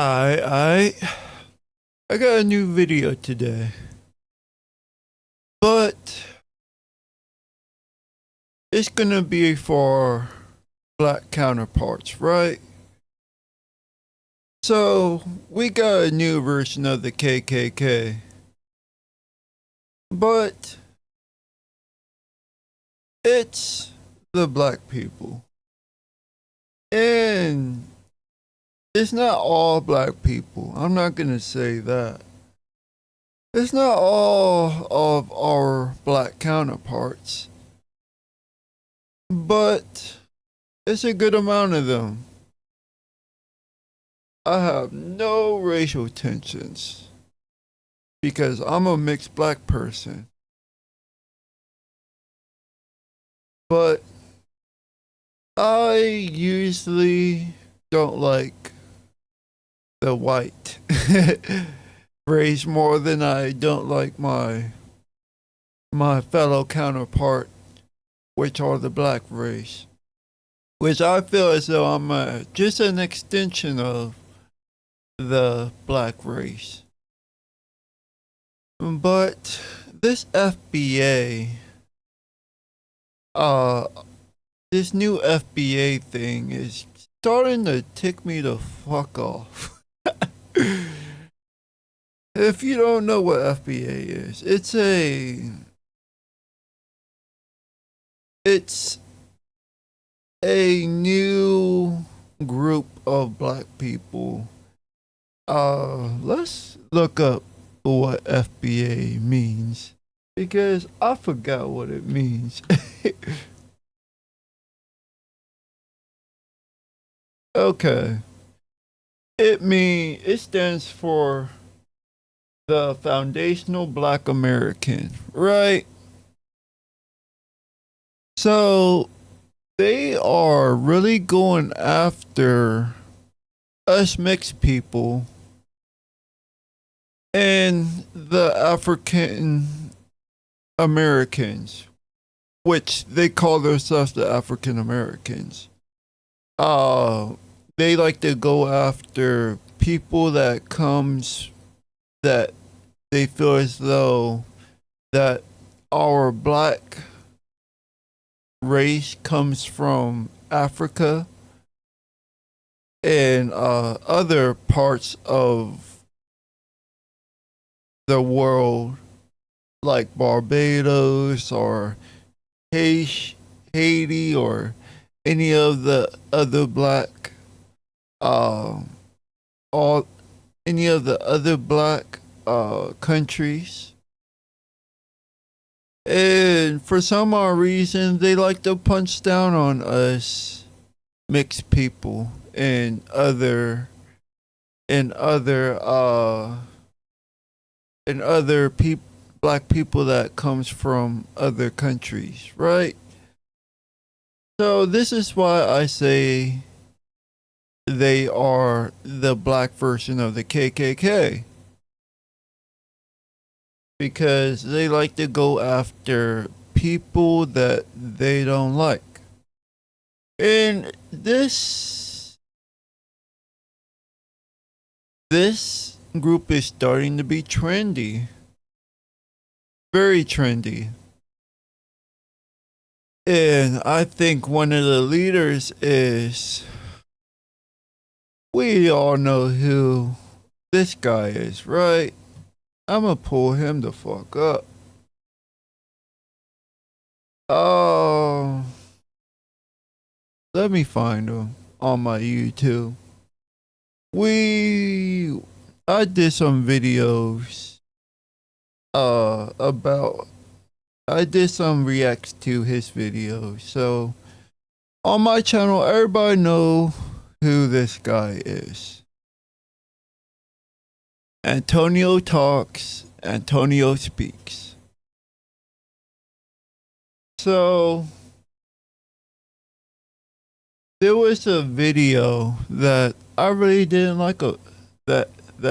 I I got a new video today, but it's gonna be for black counterparts, right? So we got a new version of the KKK, but it's the black people, and it's not all black people. I'm not gonna say that. It's not all of our black counterparts, but it's a good amount of them. I have no racial tensions because I'm a mixed black person. But I usually don't like the white race more than I don't like my fellow counterpart, which are the black race. Which I feel as though I'm just an extension of the black race. But this FBA, uh, this new FBA thing is starting to tick me the fuck off. If you don't know what FBA is, it's a new group of black people. Let's look up what FBA means because I forgot what it means. Okay. It stands for the Foundational Black American, right? So they are really going after us mixed people and the African Americans, which they call themselves the African Americans. Uh, they like to go after people that they feel as though that our black race comes from Africa and other parts of the world like Barbados or Haiti or any of the other black all any of the other black countries. And for some odd reason they like to punch down on us mixed people and other black people that comes from other countries, right? So this is why I say they are the black version of the KKK. Because they like to go after people that they don't like. And this group is starting to be trendy. Very trendy. And I think one of the leaders is, we all know who this guy is, right? I'm gonna pull him the fuck up. Oh, let me find him on my YouTube. I did some videos about I did some reacts to his videos. So on my channel everybody know who this guy is. Antonio talks, Antonio speaks. So there was a video that I really didn't like that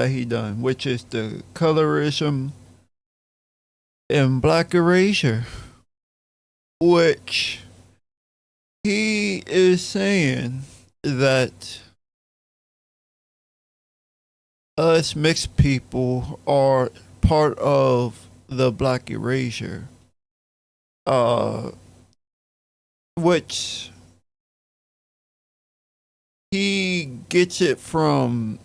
he done, which is the colorism in Black Erasure, which he is saying that us mixed people are part of the Black Erasure, uh, which he gets it from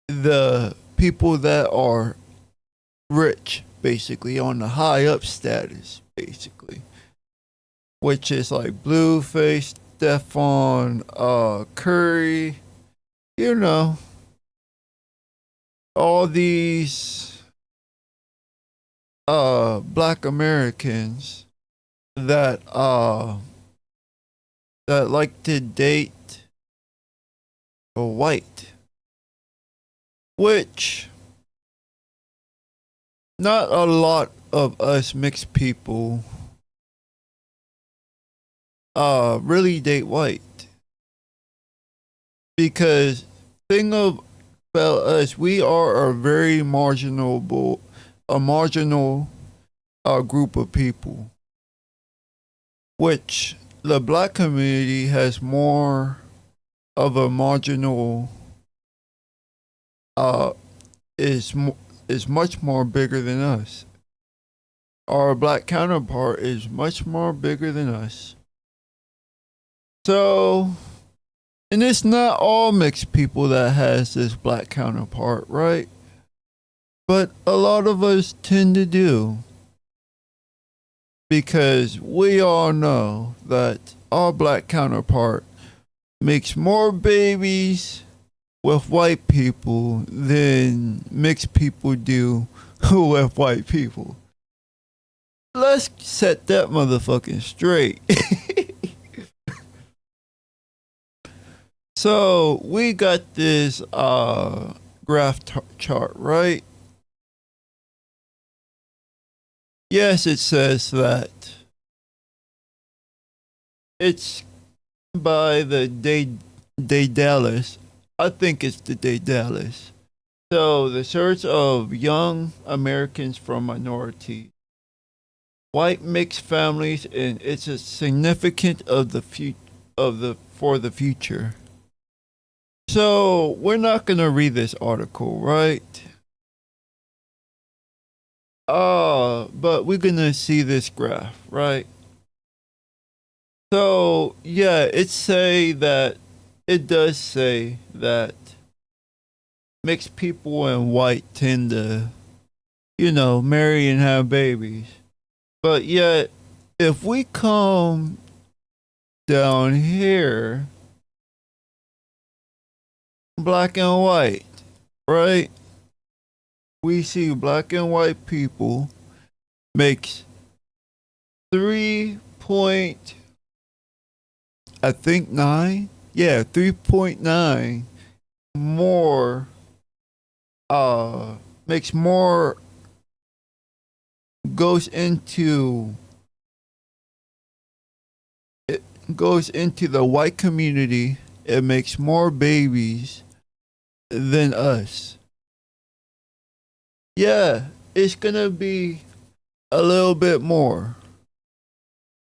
the people that are rich, basically, on the high up status, basically, which is like Blueface, Stephon, Curry, you know, all these black Americans that that like to date a white, which not a lot of us mixed people really date white, because thing about us, we are a very marginal group of people, which the black community has more of a marginal uh is is much more bigger than us. Our black counterpart is much more bigger than us. So, and it's not all mixed people that has this black counterpart, right? But a lot of us tend to do, because we all know that our black counterpart makes more babies with white people than mixed people do with white people. Let's set that motherfucking straight. So we got this graph chart, right? Yes, it says that it's by the Daedalus. I think it's the Daedalus. So the search of young Americans from minorities, white mixed families, and it's a significant of the for the future. So we're not gonna read this article, right? But we're gonna see this graph, right? So yeah, it does say that mixed people and white tend to, marry and have babies. But yet, if we come down here, black and white, right? We see black and white people makes 3.9 more makes more goes into it goes into the white community. It makes more babies than us. Yeah, it's gonna be a little bit more,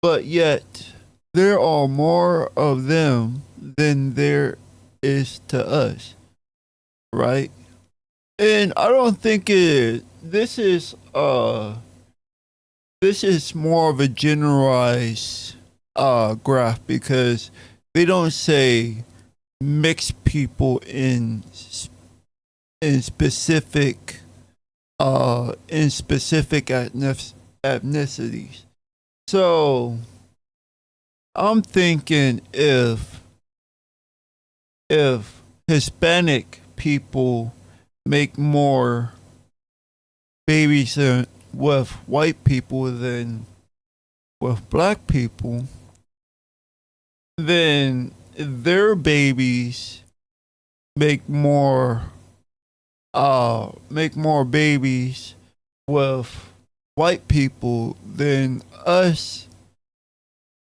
but yet there are more of them than there is to us, right? And I don't think this is more of a generalized graph, because they don't say mixed people in specific ethnicities. So I'm thinking if Hispanic people make more babies with white people than with black people, then their babies make more babies with white people than us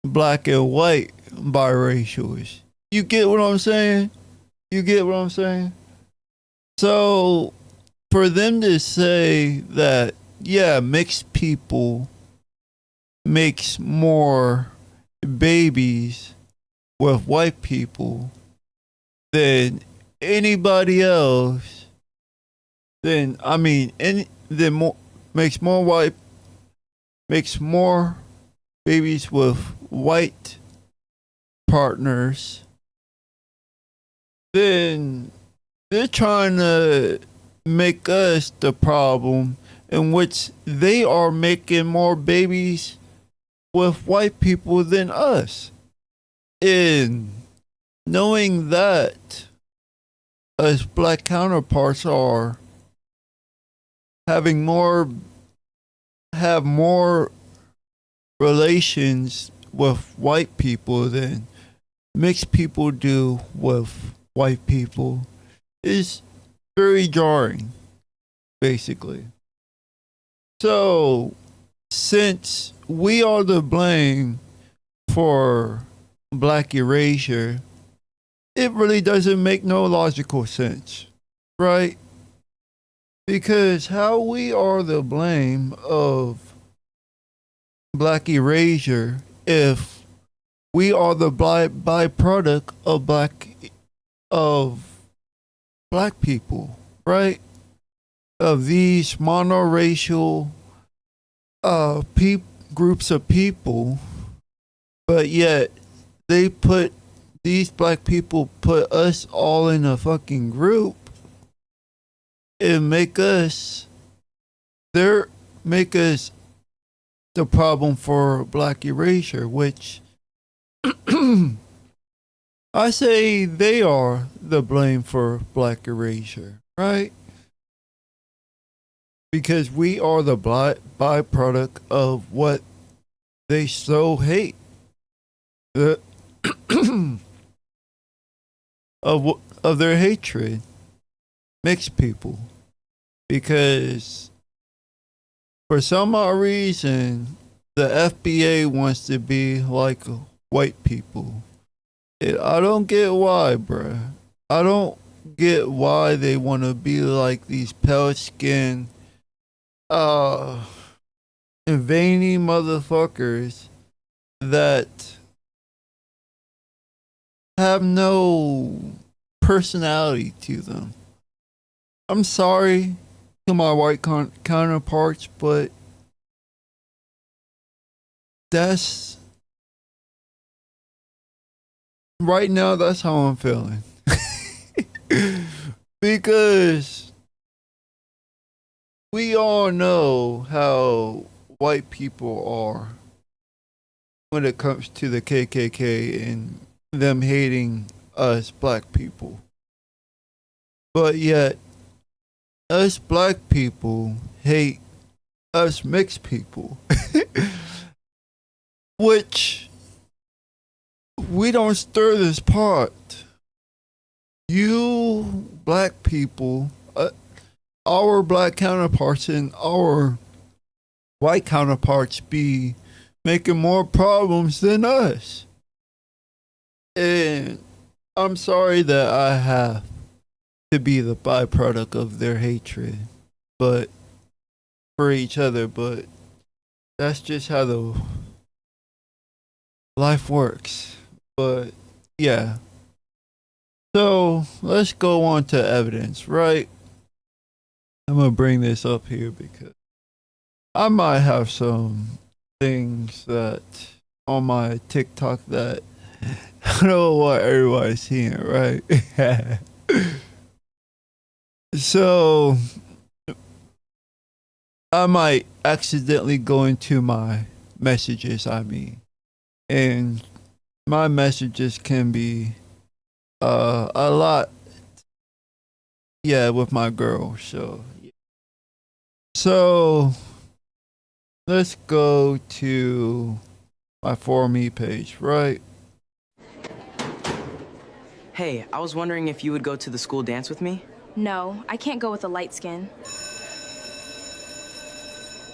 black and white biracials. You get what I'm saying? You get what I'm saying? So for them to say that, yeah, mixed people makes more babies with white people than anybody else, then I mean, and then more makes more babies with white partners, then they're trying to make us the problem, in which they are making more babies with white people than us. And knowing that us black counterparts are have more relations with white people than mixed people do with white people is very jarring, basically. So, since we are to blame for black erasure, it really doesn't make no logical sense, right? Because how we are the blame of black erasure if we are the byproduct of black people, right? Of these monoracial groups of people, but yet these black people put us all in a fucking group and make us the problem for black erasure, which I say they are the blame for black erasure, right? Because we are the byproduct of what they so hate. Of their hatred, mixed people. Because for some odd reason, the FBA wants to be like white people. I don't get why, bruh. I don't get why they want to be like these pale skinned, veiny motherfuckers that have no personality to them. I'm sorry to my white counterparts, but that's right now. That's how I'm feeling. Because we all know how white people are when it comes to the KKK and them hating us black people. But yet, us black people hate us mixed people. Which we don't stir this pot. You black people, our black counterparts and our white counterparts be making more problems than us. And I'm sorry that I have to be the byproduct of their hatred, but for each other, but that's just how the life works. But yeah. So let's go on to evidence, right? I'm gonna bring this up here because I might have some things that on my TikTok that I don't know what everybody's seeing, right? So I might accidentally go into my messages, and my messages can be a lot, with my girl. So let's go to my For Me page, right? Hey, I was wondering if you would go to the school dance with me? No, I can't go with a light skin.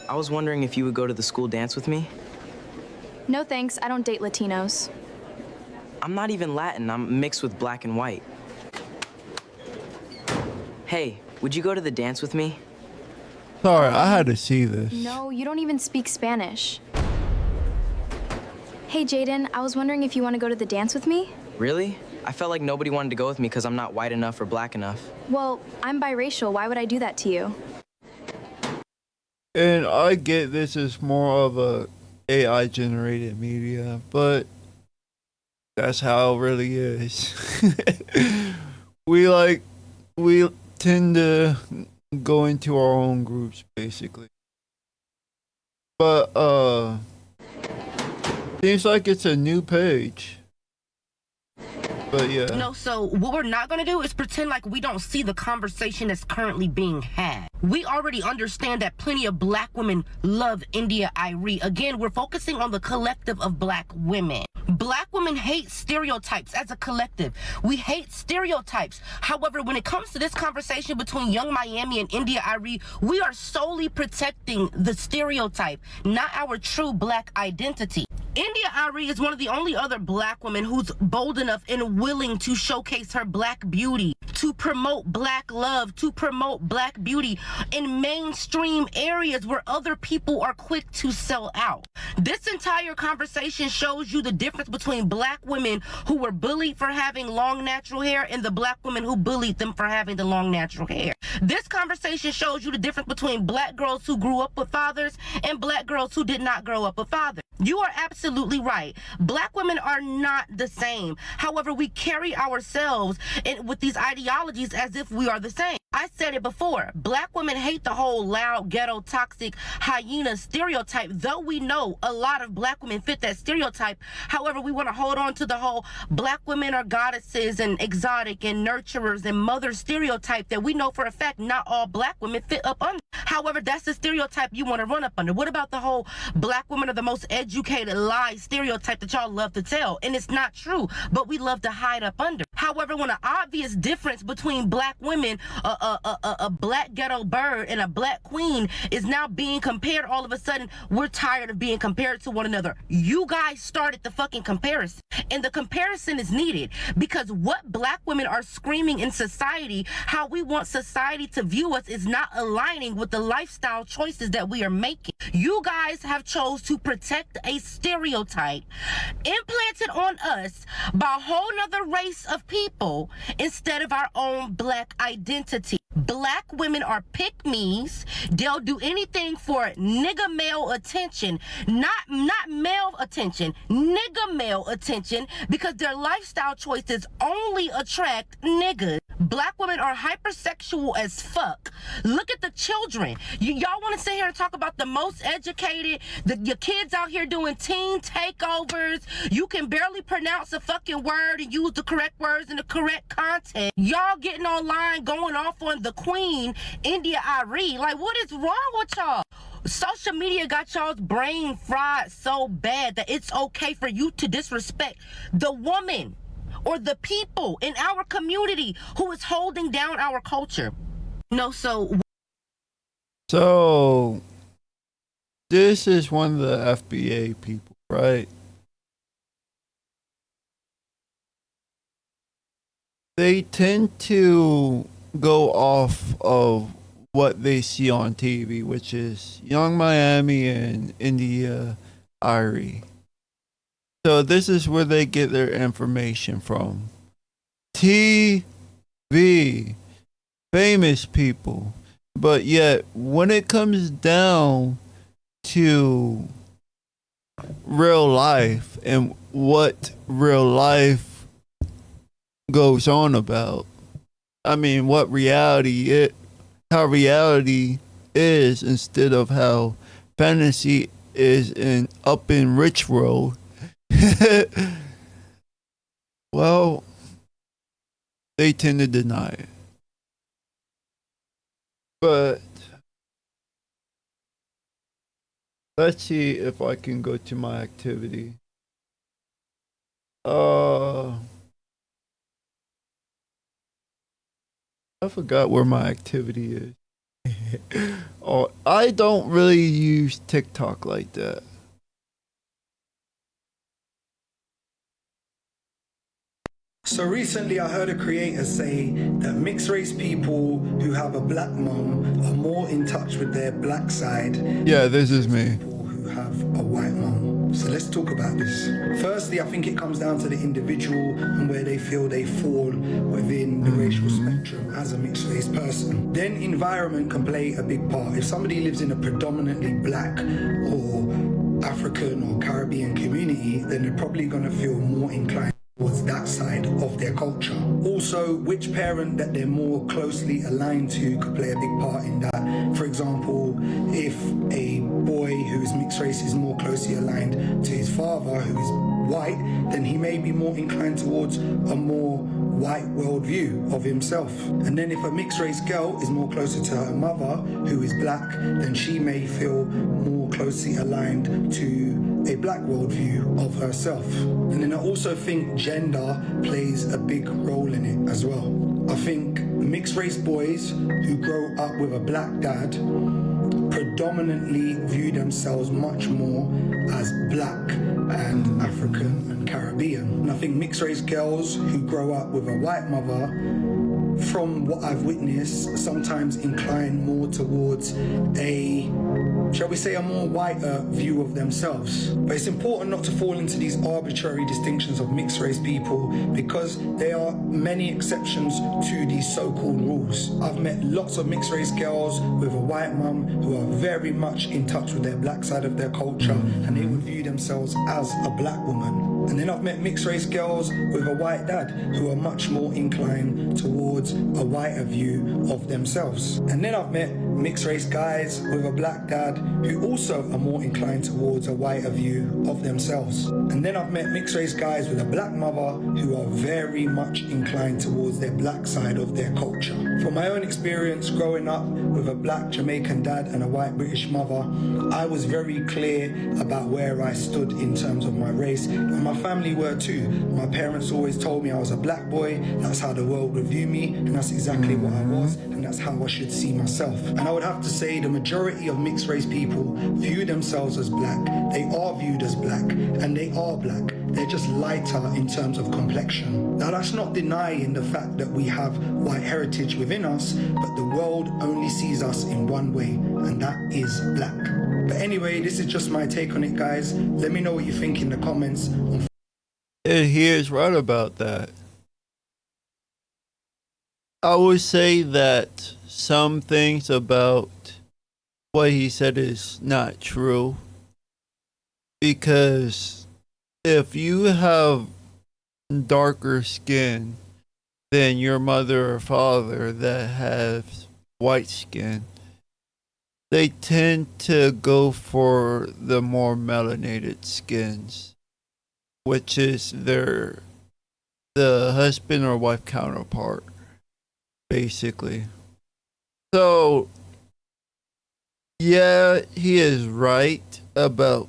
I was wondering if you would go to the school dance with me? No thanks, I don't date Latinos. I'm not even Latin, I'm mixed with black and white. Hey, would you go to the dance with me? Sorry, I had to see this. No, you don't even speak Spanish. Hey Jaden, I was wondering if you want to go to the dance with me? Really? I felt like nobody wanted to go with me because I'm not white enough or black enough. Well, I'm biracial. Why would I do that to you? And I get this is more of a AI generated media, but that's how it really is. we tend to go into our own groups basically. But seems like it's a new page. But yeah. No, so what we're not gonna do is pretend like we don't see the conversation that's currently being had. We already understand that plenty of black women love India Irie. Again, we're focusing on the collective of black women. Black women hate stereotypes as a collective. We hate stereotypes. However, when it comes to this conversation between Young Miami and India Irie, we are solely protecting the stereotype, not our true black identity. India Irie is one of the only other black women who's bold enough and willing to showcase her black beauty, to promote black love, to promote black beauty in mainstream areas where other people are quick to sell out. This entire conversation shows you the difference between black women who were bullied for having long natural hair and the black women who bullied them for having the long natural hair. This conversation shows you the difference between black girls who grew up with fathers and black girls who did not grow up with fathers. You are absolutely right. Black women are not the same. However, we carry ourselves with these ideologies as if we are the same. I said it before. Black women hate the whole loud, ghetto, toxic, hyena stereotype, though we know a lot of black women fit that stereotype. However, we want to hold on to the whole black women are goddesses and exotic and nurturers and mother stereotype that we know for a fact not all black women fit up under. However, that's the stereotype you want to run up under. What about the whole black women are the most educated lie stereotype that y'all love to tell? And it's not true, but we love to hide up under. However, when an obvious difference between black women, a black ghetto bird and a black queen is now being compared, all of a sudden, we're tired of being compared to one another. You guys started the fucking comparison. And the comparison is needed because what black women are screaming in society, how we want society to view us, is not aligning with the lifestyle choices that we are making. You guys have chose to protect a stereotype implanted on us by a whole nother race of people instead of our own black identity. Black women are pick-me's. They'll do anything for nigga male attention, not male attention, nigga male attention, because their lifestyle choices only attract niggas. Black women are hypersexual as fuck. Look at the children. Y'all want to sit here and talk about the most educated, your kids out here doing teen takeovers. You can barely pronounce a fucking word and use the correct words in the correct context. Y'all getting online going off on the queen, India Irie. Like, what is wrong with y'all? Social media got y'all's brain fried so bad that it's okay for you to disrespect the woman or the people in our community who is holding down our culture. No, so this is one of the FBA people, right? They tend to go off of what they see on TV, which is Young Miami and India Irie. So this is where they get their information from. TV, famous people. But yet, when it comes down to real life and what real life goes on about, I mean, what how reality is instead of how fantasy is up in rich world. Well, they tend to deny it. But let's see if I can go to my activity. I forgot where my activity is. Oh, I don't really use TikTok like that. So recently I heard a creator say that mixed race people who have a black mom are more in touch with their black side. Yeah, this is me. People who have a white mom. So let's talk about this. Firstly, I think it comes down to the individual and where they feel they fall within the racial spectrum as a mixed race person. Then environment can play a big part. If somebody lives in a predominantly black or African or Caribbean community, then they're probably going to feel more inclined towards that side of their culture. Also, which parent that they're more closely aligned to could play a big part in that. For example, if a boy who is mixed race is more closely aligned to his father who is white, then he may be more inclined towards a more white worldview of himself. And then if a mixed race girl is more closer to her mother who is black, then she may feel more closely aligned to a black worldview of herself. And then I also think gender plays a big role in it as well. I think mixed race boys who grow up with a black dad predominantly view themselves much more as black and African and Caribbean. And I think mixed race girls who grow up with a white mother, from what I've witnessed, sometimes incline more towards a, shall we say, a more whiter view of themselves. But it's important not to fall into these arbitrary distinctions of mixed race people, because there are many exceptions to these so-called rules. I've met lots of mixed race girls with a white mum who are very much in touch with their black side of their culture, and they would view themselves as a black woman. And then I've met mixed race girls with a white dad who are much more inclined towards a whiter view of themselves. And then I've met mixed race guys with a black dad who also are more inclined towards a whiter view of themselves. And then I've met mixed race guys with a black mother who are very much inclined towards their black side of their culture. From my own experience growing up with a black Jamaican dad and a white British mother, I was very clear about where I stood in terms of my race, and my family were too. My parents always told me I was a black boy, that's how the world would view me, and that's exactly what I was, and that's how I should see myself. And I would have to say the majority of mixed race people view themselves as black. They are viewed as black, and they are black. They're just lighter in terms of complexion. Now, that's not denying the fact that we have white heritage within us, but the world only sees us in one way, and that is black. But anyway, this is just my take on it, guys. Let me know what you think in the comments. And he is right about that. I would say that some things about what he said is not true, because if you have darker skin than your mother or father that have white skin, they tend to go for the more melanated skins, which is the husband or wife counterpart, basically. So, yeah, he is right about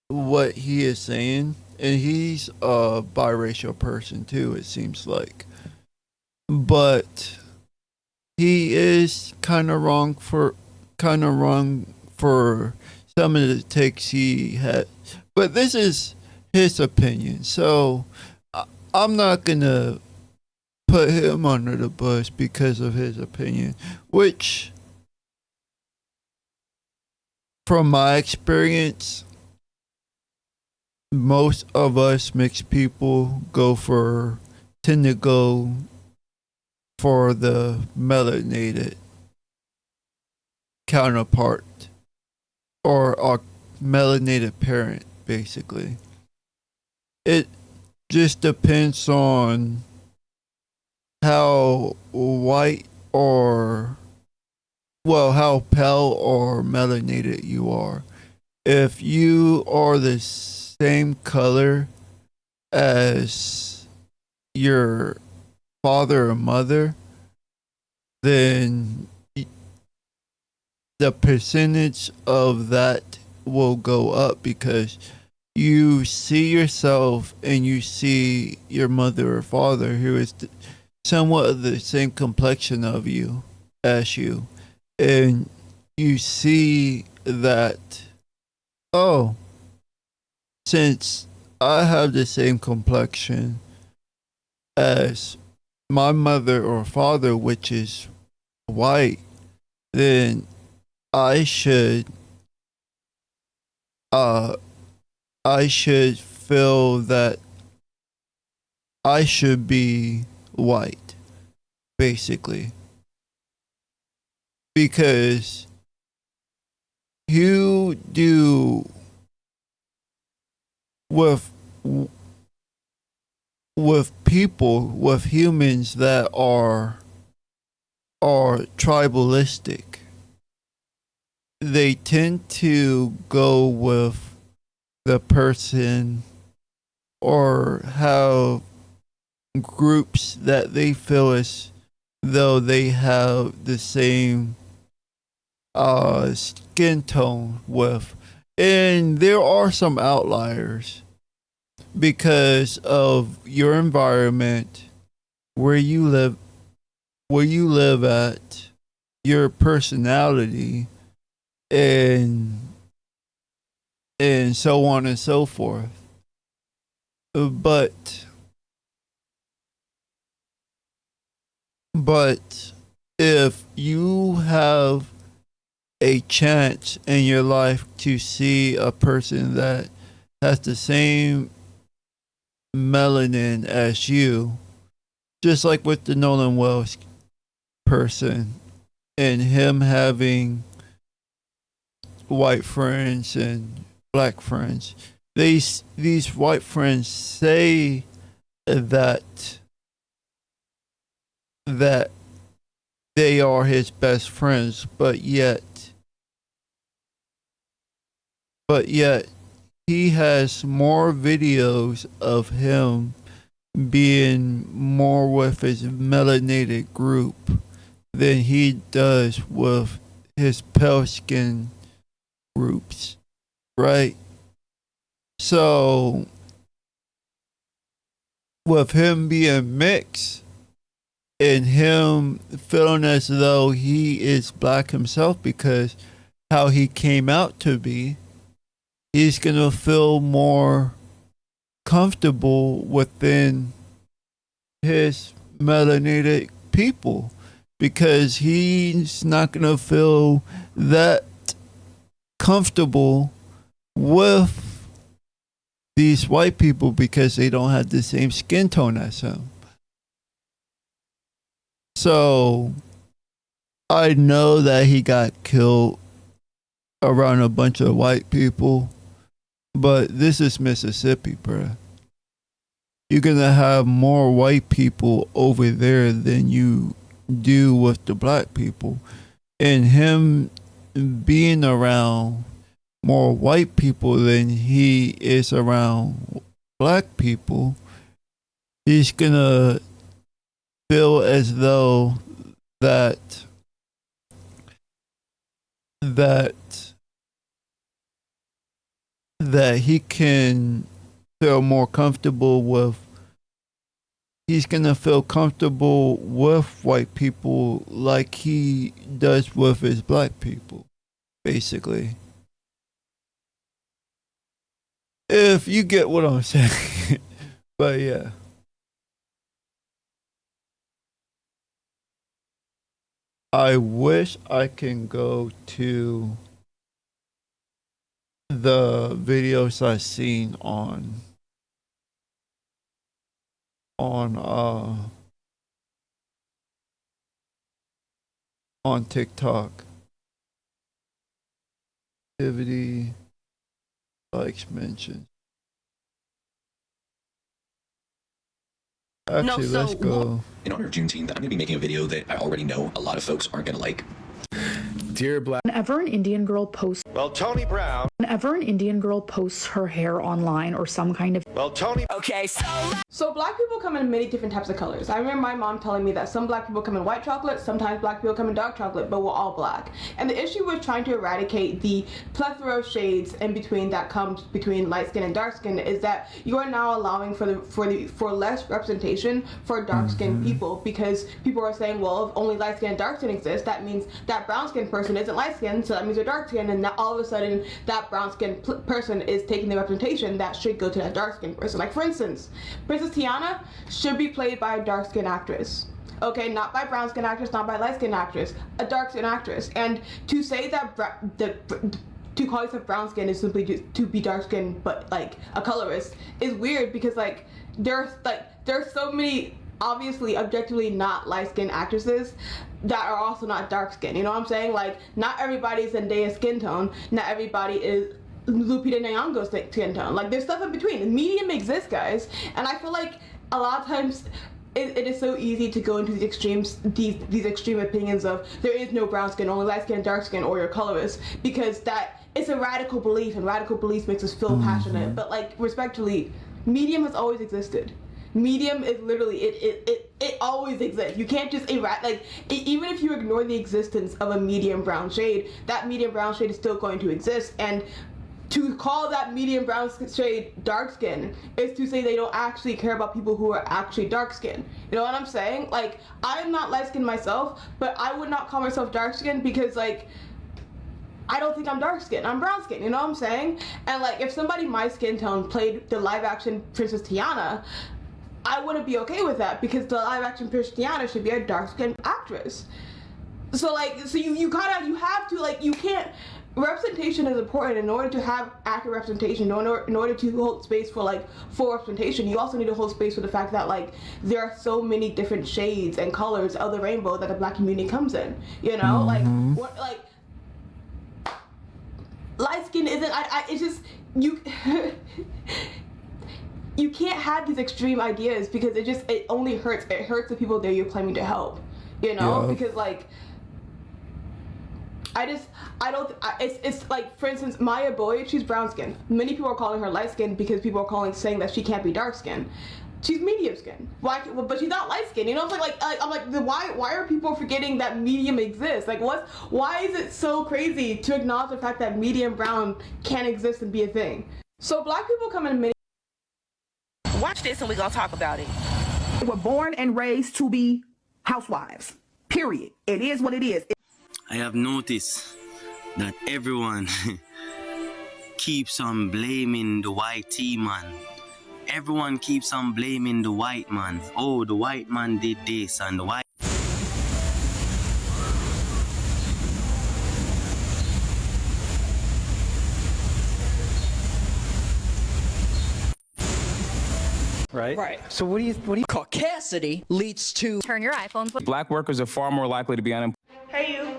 what he is saying, and he's a biracial person too, it seems like. But he is kind of wrong for some of the takes he had. But this is his opinion, so I'm not gonna put him under the bus because of his opinion, which, from my experience, most of us mixed people tend to go for the melanated counterpart or our melanated parent, basically. It just depends on how white or, well, how pale or melanated you are. If you are the same color as your father or mother, then the percentage of that will go up, because you see yourself and you see your mother or father who is somewhat of the same complexion of you as you, and you see that, oh, since I have the same complexion as my mother or father, which is white, then I should I should feel that I should be white, basically. Because you do with people, with humans that are tribalistic, they tend to go with the person or have groups that they feel as though they have the same skin tone with. And there are some outliers because of your environment, where you live at, your personality, and so on and so forth. But if you have a chance in your life to see a person that has the same melanin as you, just like with the Nolan Wells person and him having white friends and black friends, these white friends say that they are his best friends, but yet he has more videos of him being more with his melanated group than he does with his pale skin groups, right? So with him being mixed and him feeling as though he is black himself because how he came out to be, he's gonna feel more comfortable within his melanated people because he's not gonna feel that comfortable with these white people because they don't have the same skin tone as him. So I know that he got killed around a bunch of white people, but this is Mississippi, bruh. You're gonna have more white people over there than you do with the black people. And him being around more white people than he is around black people, he's gonna feel as though that he can feel more comfortable with. He's gonna feel comfortable with white people like he does with his black people, basically. If you get what I'm saying. But yeah. I wish I can go to the videos I've seen on TikTok. Activity, likes, mentions. Actually, let's go. In honor of Juneteenth, I'm going to be making a video that I already know a lot of folks aren't going to like. Dear Black. Whenever an Indian girl posts Whenever an Indian girl posts her hair online or some kind of Okay, So black people come in many different types of colors. I remember my mom telling me that some black people come in white chocolate, sometimes black people come in dark chocolate, but we're all black. And the issue with trying to eradicate the plethora of shades in between that comes between light skin and dark skin is that you are now allowing for less representation for dark skinned people, because people are saying, well, if only light skin and dark skin exist, that means that brown skinned person isn't light skinned, so that means they're dark skinned, and now all of a sudden that brown skinned person is taking the representation that should go to that dark skinned person. Like, for instance, Princess Tiana should be played by a dark skinned actress. Okay, not by brown skin actress, not by light skin actress, a dark skin actress. And to say that to call yourself brown skin is simply just to be dark skinned but like a colorist is weird, because like there's so many obviously objectively not light skinned actresses that are also not dark skinned. You know what I'm saying? Like, not everybody is Zendaya's skin tone, not everybody is Lupita Nyong'o's skin tone. Like, there's stuff in between. The medium exists, guys, and I feel like a lot of times it is so easy to go into these extremes, these extreme opinions of there is no brown skin, only light skin, dark skin, or you're colorist, because that it's a radical belief, and radical belief makes us feel passionate. But like, respectfully, medium has always existed. Medium is literally it always exists. You can't just even if you ignore the existence of a medium brown shade, that medium brown shade is still going to exist. And to call that medium brown shade dark skin is to say they don't actually care about people who are actually dark skinned. You know what I'm saying? Like, I am not light skinned myself, but I would not call myself dark skinned because like I don't think I'm dark skinned. I'm brown skinned, you know what I'm saying? And like, if somebody my skin tone played the live action Princess Tiana, I wouldn't be okay with that, because the live action Princess Tiana should be a dark skinned actress. So like, so you have to, like, you can't, representation is important. In order to have accurate representation, in order to hold space for like full representation, you also need to hold space for the fact that like there are so many different shades and colors of the rainbow that the black community comes in. You know, like what, like light skin isn't. It's just you. You can't have these extreme ideas, because it only hurts. It hurts the people that you're claiming to help. You know, because like. It's like, for instance, Maya Boyd, she's brown skinned. Many people are calling her light skinned because people are saying that she can't be dark skinned. She's medium skinned. Why? But she's not light skinned. You know, I'm like, why are people forgetting that medium exists? Like, why is it so crazy to acknowledge the fact that medium brown can exist and be a thing? So black people come in many. Watch this and we're gonna talk about it. They were born and raised to be housewives. Period. It is what it is. I have noticed that everyone keeps on blaming the white man. Everyone keeps on blaming the white man. Oh, the white man did this and the white... Right. So what do you Caucasity leads to Turn your iPhones. Black workers are far more likely to be unemployed. Hey, you.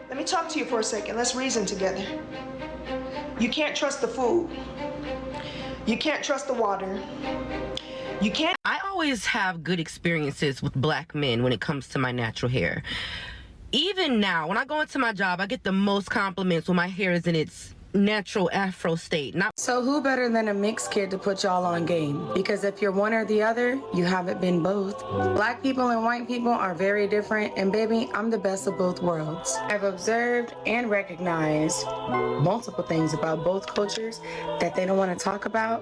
Let me talk to you for a second. Let's reason together. You can't trust the food. You can't trust the water. You can't. I always have good experiences with black men when it comes to my natural hair. Even now, when I go into my job, I get the most compliments when my hair is in its natural afro state. So who better than a mixed kid to put y'all on game? Because if you're one or the other, you haven't been both. Black people and white people are very different, and baby, I'm the best of both worlds. I've observed and recognized multiple things about both cultures that they don't want to talk about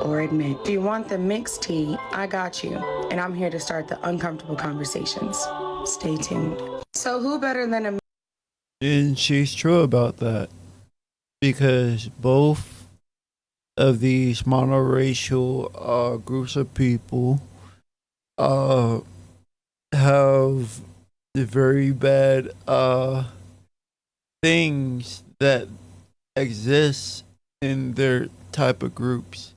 or admit. If you want the mixed tea, I got you, and I'm here to start the uncomfortable conversations. Stay tuned. So who better than a... And she's true about that. Because both of these monoracial groups of people have the very bad things that exist in their type of groups.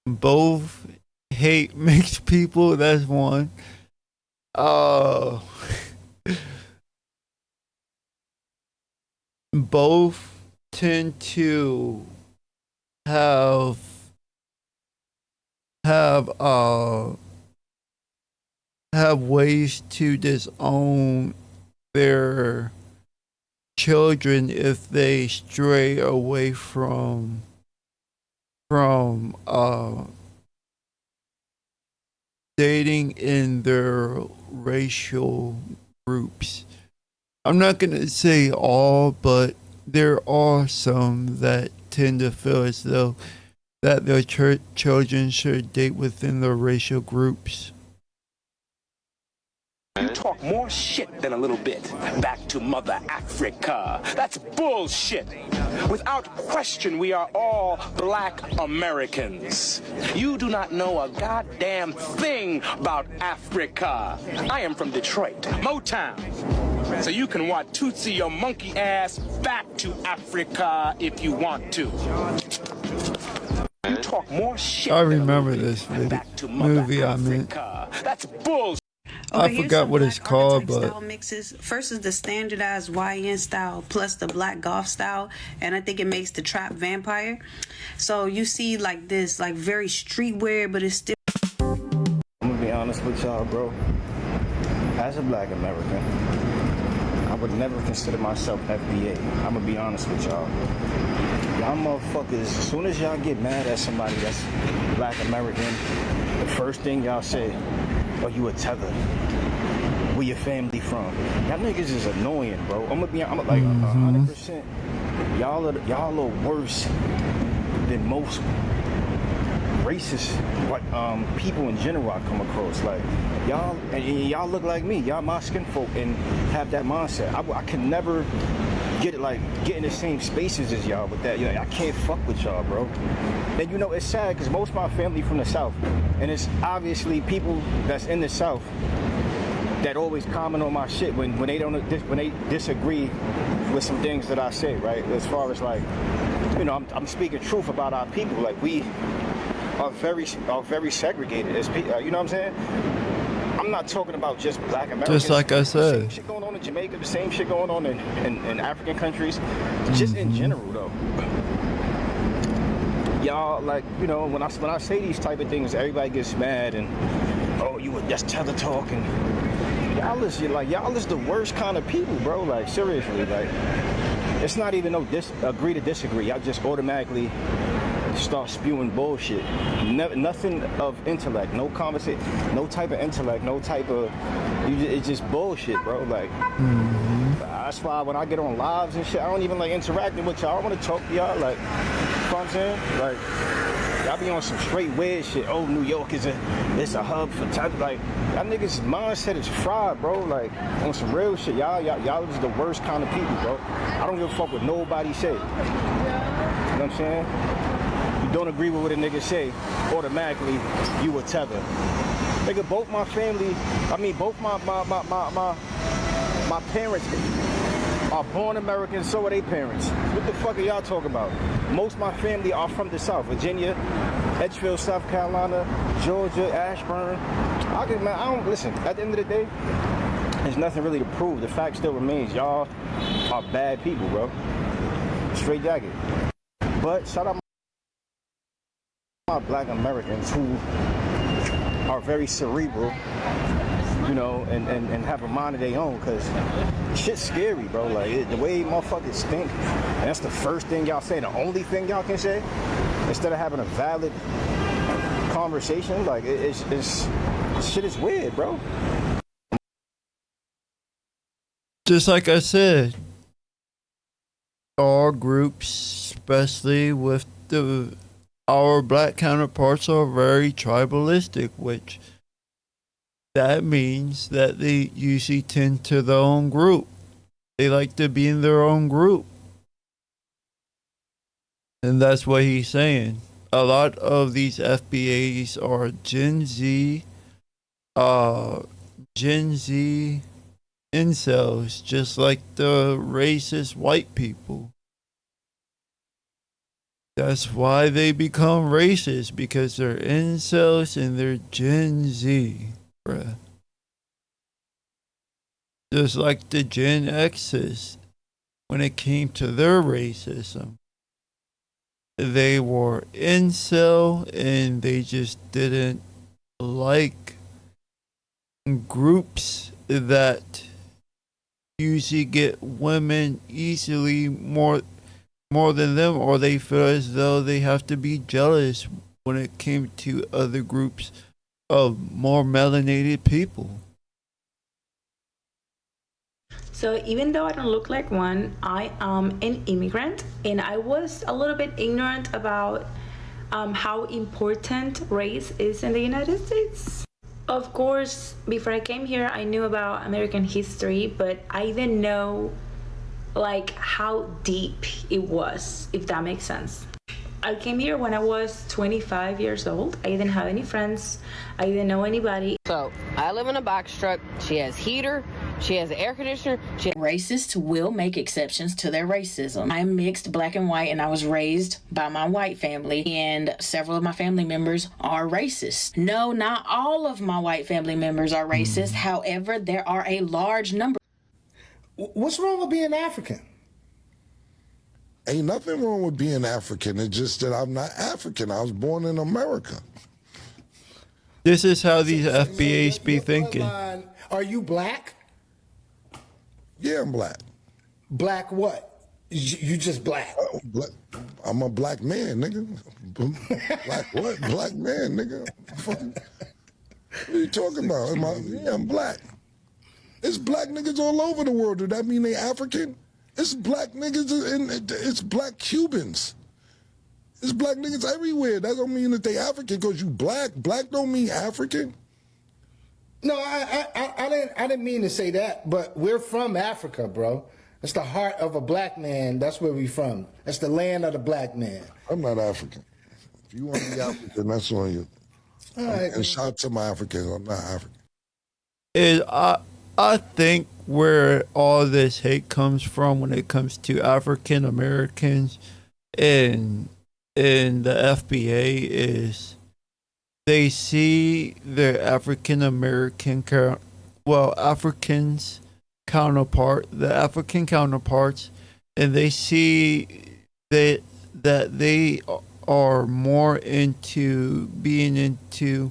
Both hate mixed people, that's one. Both tend to have ways to disown their children if they stray away from dating in their racial groups. I'm not gonna say all, but there are some that tend to feel as though that their children should date within their racial groups. You talk more shit than a little bit. Back to Mother Africa. That's bullshit. Without question, we are all black Americans. You do not know a goddamn thing about Africa. I am from Detroit, Motown. So you can Watusi your monkey ass back to Africa if you want to. You talk more shit. I remember this movie. I meant. That's bullshit. I forgot what it's called, but style mixes. First is the standardized YN style plus the black goth style, and I think it makes the trap vampire. So you see like this, like very streetwear, but it's still. I'm gonna be honest with y'all, bro. As a black American, I would never consider myself FBA. I'm gonna be honest with y'all. Y'all motherfuckers, as soon as y'all get mad at somebody that's black American, the first thing y'all say, oh, you a tether. Where your family from? Y'all niggas is annoying, bro. I'm like 100%. Y'all are worse than most racist people in general I come across. Like y'all look like me. Y'all my skin folk and have that mindset. I can never get in the same spaces as y'all with that. I can't fuck with y'all, bro. And it's sad because most of my family from the South, and it's obviously people that's in the South that always comment on my shit when they disagree with some things that I say, right? As far as I'm speaking truth about our people. Like we are very segregated as people. You know what I'm saying? I'm not talking about just black Americans. Just like I said. The same shit going on in Jamaica, the same shit going on in African countries. Just in general, though. Y'all, when I say these type of things, everybody gets mad and, oh, that's tether talk. And y'all is the worst kind of people, bro. Like, seriously. Like, it's not even no agree to disagree. Y'all just automatically start spewing bullshit. Nothing of intellect, no conversation, no type of intellect, no type of. It's just bullshit, bro. Like, that's why when I get on lives and shit, I don't even like interacting with y'all. I want to talk to y'all, like, you know what I'm saying? Like, y'all be on some straight weird shit. Oh, New York is a hub for type. Like, y'all niggas' mindset is fried, bro. Like, on some real shit. Y'all is the worst kind of people, bro. I don't give a fuck what nobody say. You know what I'm saying? Don't agree with what a nigga say, automatically you a tether. Nigga, both my family, both my parents are born Americans, so are they parents. What the fuck are y'all talking about? Most of my family are from the South, Virginia, Edgefield, South Carolina, Georgia, Ashburn. I don't listen, at the end of the day, there's nothing really to prove. The fact still remains, y'all are bad people, bro. Straight jacket. But shout out my black Americans who are very cerebral, and have a mind of their own, because shit's scary, bro. Like, the way motherfuckers think, and that's the first thing y'all say, the only thing y'all can say, instead of having a valid conversation. Like, shit is weird, bro. Just like I said, all groups, especially with our black counterparts, are very tribalistic, which that means that they usually tend to their own group. They like to be in their own group. And that's what he's saying. A lot of these FBAs are Gen Z incels, just like the racist white people. That's why they become racist, because they're incels and they're Gen Z, bruh. Just like the Gen X's, when it came to their racism, they were incel and they just didn't like groups that usually get women easily more than them, or they feel as though they have to be jealous when it came to other groups of more melanated people. So even though I don't look like one, I am an immigrant, and I was a little bit ignorant about how important race is in the United States. Of course, before I came here, I knew about American history, but I didn't know like how deep it was, if that makes sense. I came here when I was 25 years old. I didn't have any friends. I didn't know anybody. So I live in a box truck. She has heater, She has an air conditioner. Racists will make exceptions to their racism. I'm mixed, black and white, and I was raised by my white family, and several of my family members are racist. No, not all of my white family members are racist. However, there are a large number. What's wrong with being African? Ain't nothing wrong with being African. It's just that I'm not African. I was born in America. This is how these FBAs be thinking. Are you black? Yeah, I'm black. Black what? You just black? I'm a black man, nigga. Black what? Black man, nigga. What are you talking about? I'm black. It's black niggas all over the world. Do that mean they African? It's black niggas and it's black Cubans. It's black niggas everywhere. That don't mean that they African because you black. Black don't mean African. No, I didn't mean to say that, but we're from Africa, bro. It's the heart of a black man. That's where we from. That's the land of the black man. I'm not African. If you want to be African, that's on you. All right. And shout out to my Africans. I'm not African. I think where all this hate comes from when it comes to African Americans and the FBA is they see their African American Africans the African counterparts, and they see that they are more into being into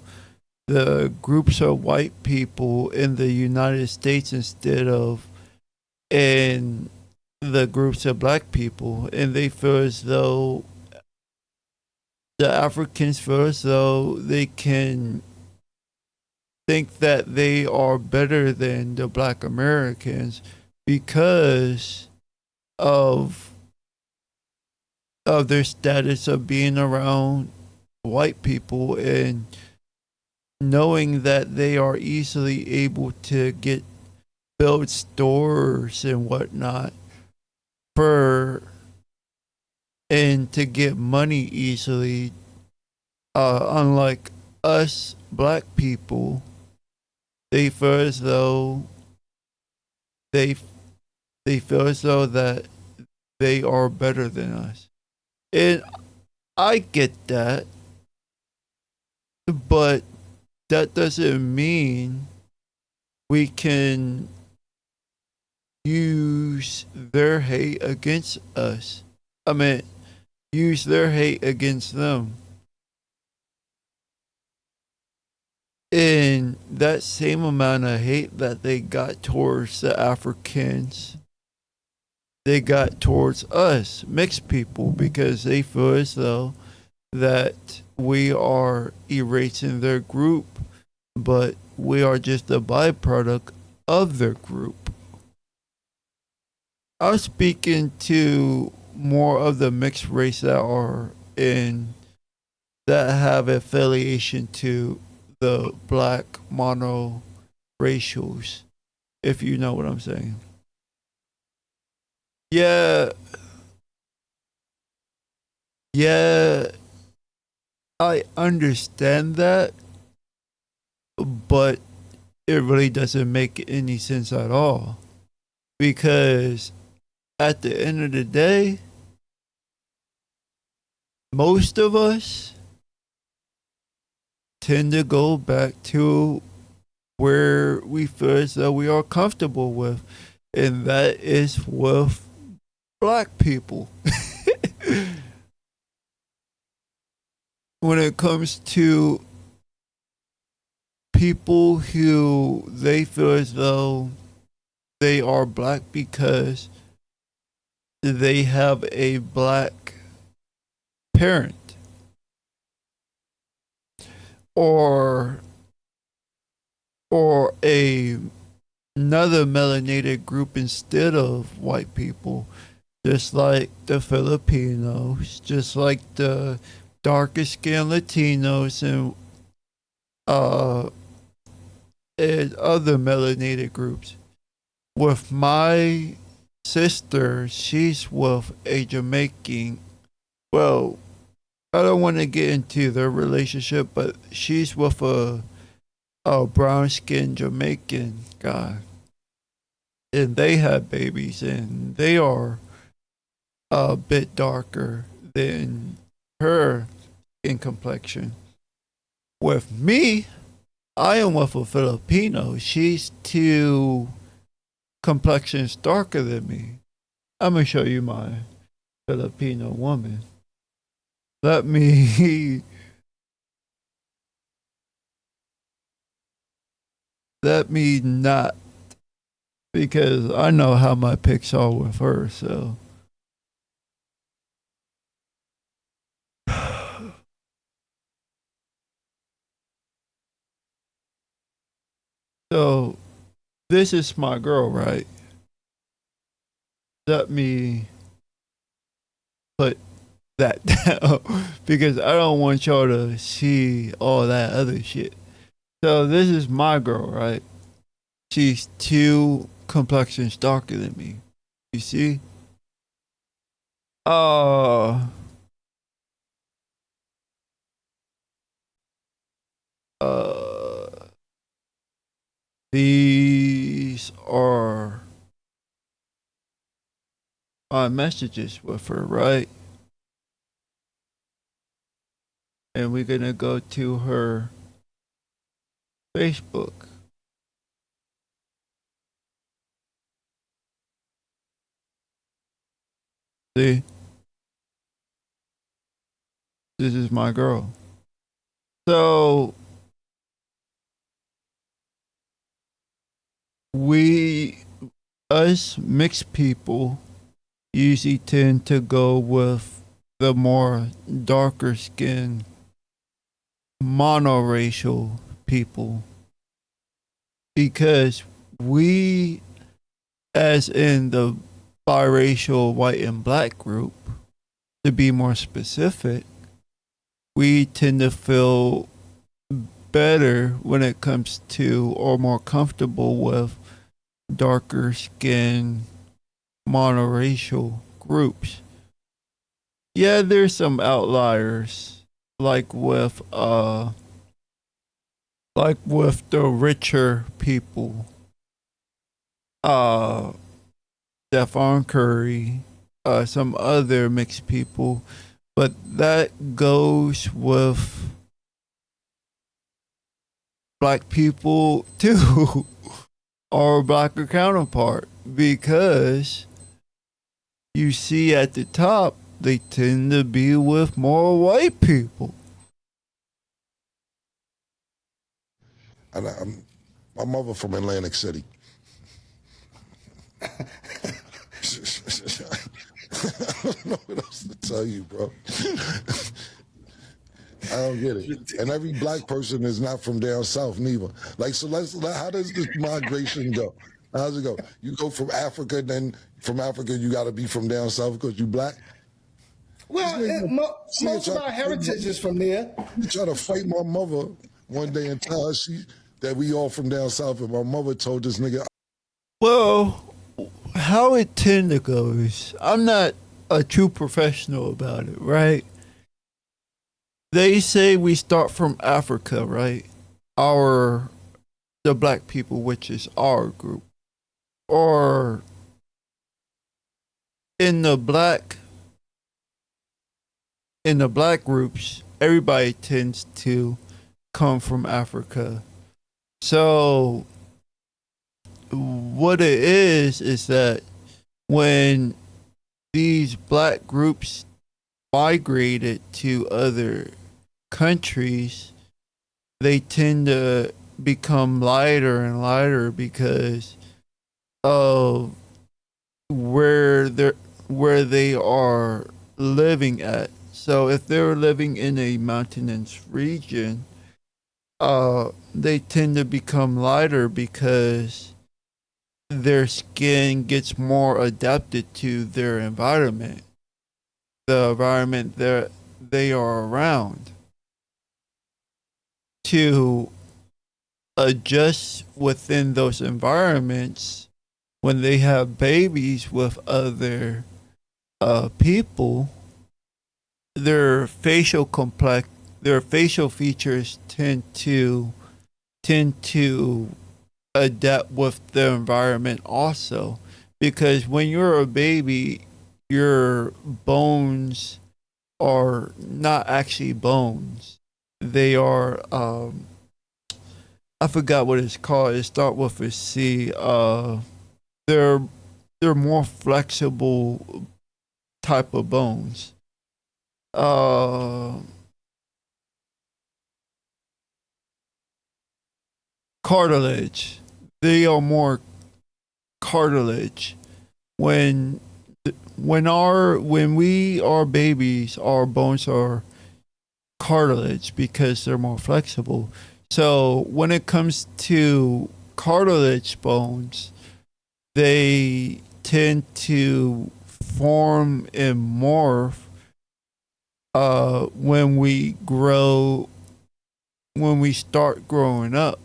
the groups of white people in the United States instead of in the groups of black people, and they feel as though the Africans feel as though they can think that they are better than the black Americans because of their status of being around white people and knowing that they are easily able to build stores and whatnot and to get money easily, unlike us black people, they feel as though that they are better than us. And I get that, but that doesn't mean we can use their hate against us. I mean, use their hate against them. And that same amount of hate that they got towards the Africans, they got towards us, mixed people, because they feel as though that we are erasing their group, but we are just a byproduct of their group. I'm speaking to more of the mixed race that have affiliation to the black monoracials, if you know what I'm saying. Yeah, I understand that, but it really doesn't make any sense at all. Because at the end of the day, most of us tend to go back to where we feel as though we are comfortable with, and that is with black people. When it comes to people who they feel as though they are black because they have a black parent or another melanated group instead of white people, just like the Filipinos, just like the darker skinned Latinos and other melanated groups. With my sister, she's with a Jamaican. Well, I don't want to get into their relationship, but she's with a brown skinned Jamaican guy. and they have babies and they are a bit darker than her in complexion. With me, I am with a Filipino. She's 2 complexions darker than me. I'm gonna show you my Filipino woman. Let me let me not, because I know how my pics are with her. So this is my girl, right? Let me put that down because I don't want y'all to see all that other shit. So this is my girl, right? She's 2 complexions darker than me. You see? These are my messages with her, right? And we're gonna go to her Facebook. See? This is my girl. So us mixed people usually tend to go with the more darker skinned monoracial people because we, as in the biracial white and black group, to be more specific, we tend to feel better when it comes to, or more comfortable with, darker skinned monoracial groups. Yeah, there's some outliers, like with the richer people, Stephon Curry, some other mixed people, but that goes with black people too, or blacker counterpart, because you see at the top they tend to be with more white people. My mother from Atlantic City. I don't know what else to tell you, bro. I don't get it. And every black person is not from down south neither. Like, so how does this migration go? How does it go? You go from Africa, then from Africa you got to be from down south because you black? Well, most of our heritage is from there. You try to fight my mother one day and tell her that we all from down south, and my mother told this nigga. Well, how it tend to go is, I'm not a true professional about it, right? They say we start from Africa, right? The black people, which is our group. Or in the black groups, everybody tends to come from Africa. So what it is that when these black groups migrated to other countries, they tend to become lighter and lighter because of where they are living at. So if they're living in a mountainous region, they tend to become lighter because their skin gets more adapted to their environment, the environment that they are around, to adjust within those environments. When they have babies with other people, their facial features tend to adapt with the environment also, because when you're a baby, your bones are not actually bones. They are I forgot what it's called. It start with a C. They're they're more flexible type of bones. Uh, Cartilage. They are more cartilage. When when we are babies, our bones are cartilage because they're more flexible. So when it comes to cartilage bones, they tend to form and morph when we grow, when we start growing up,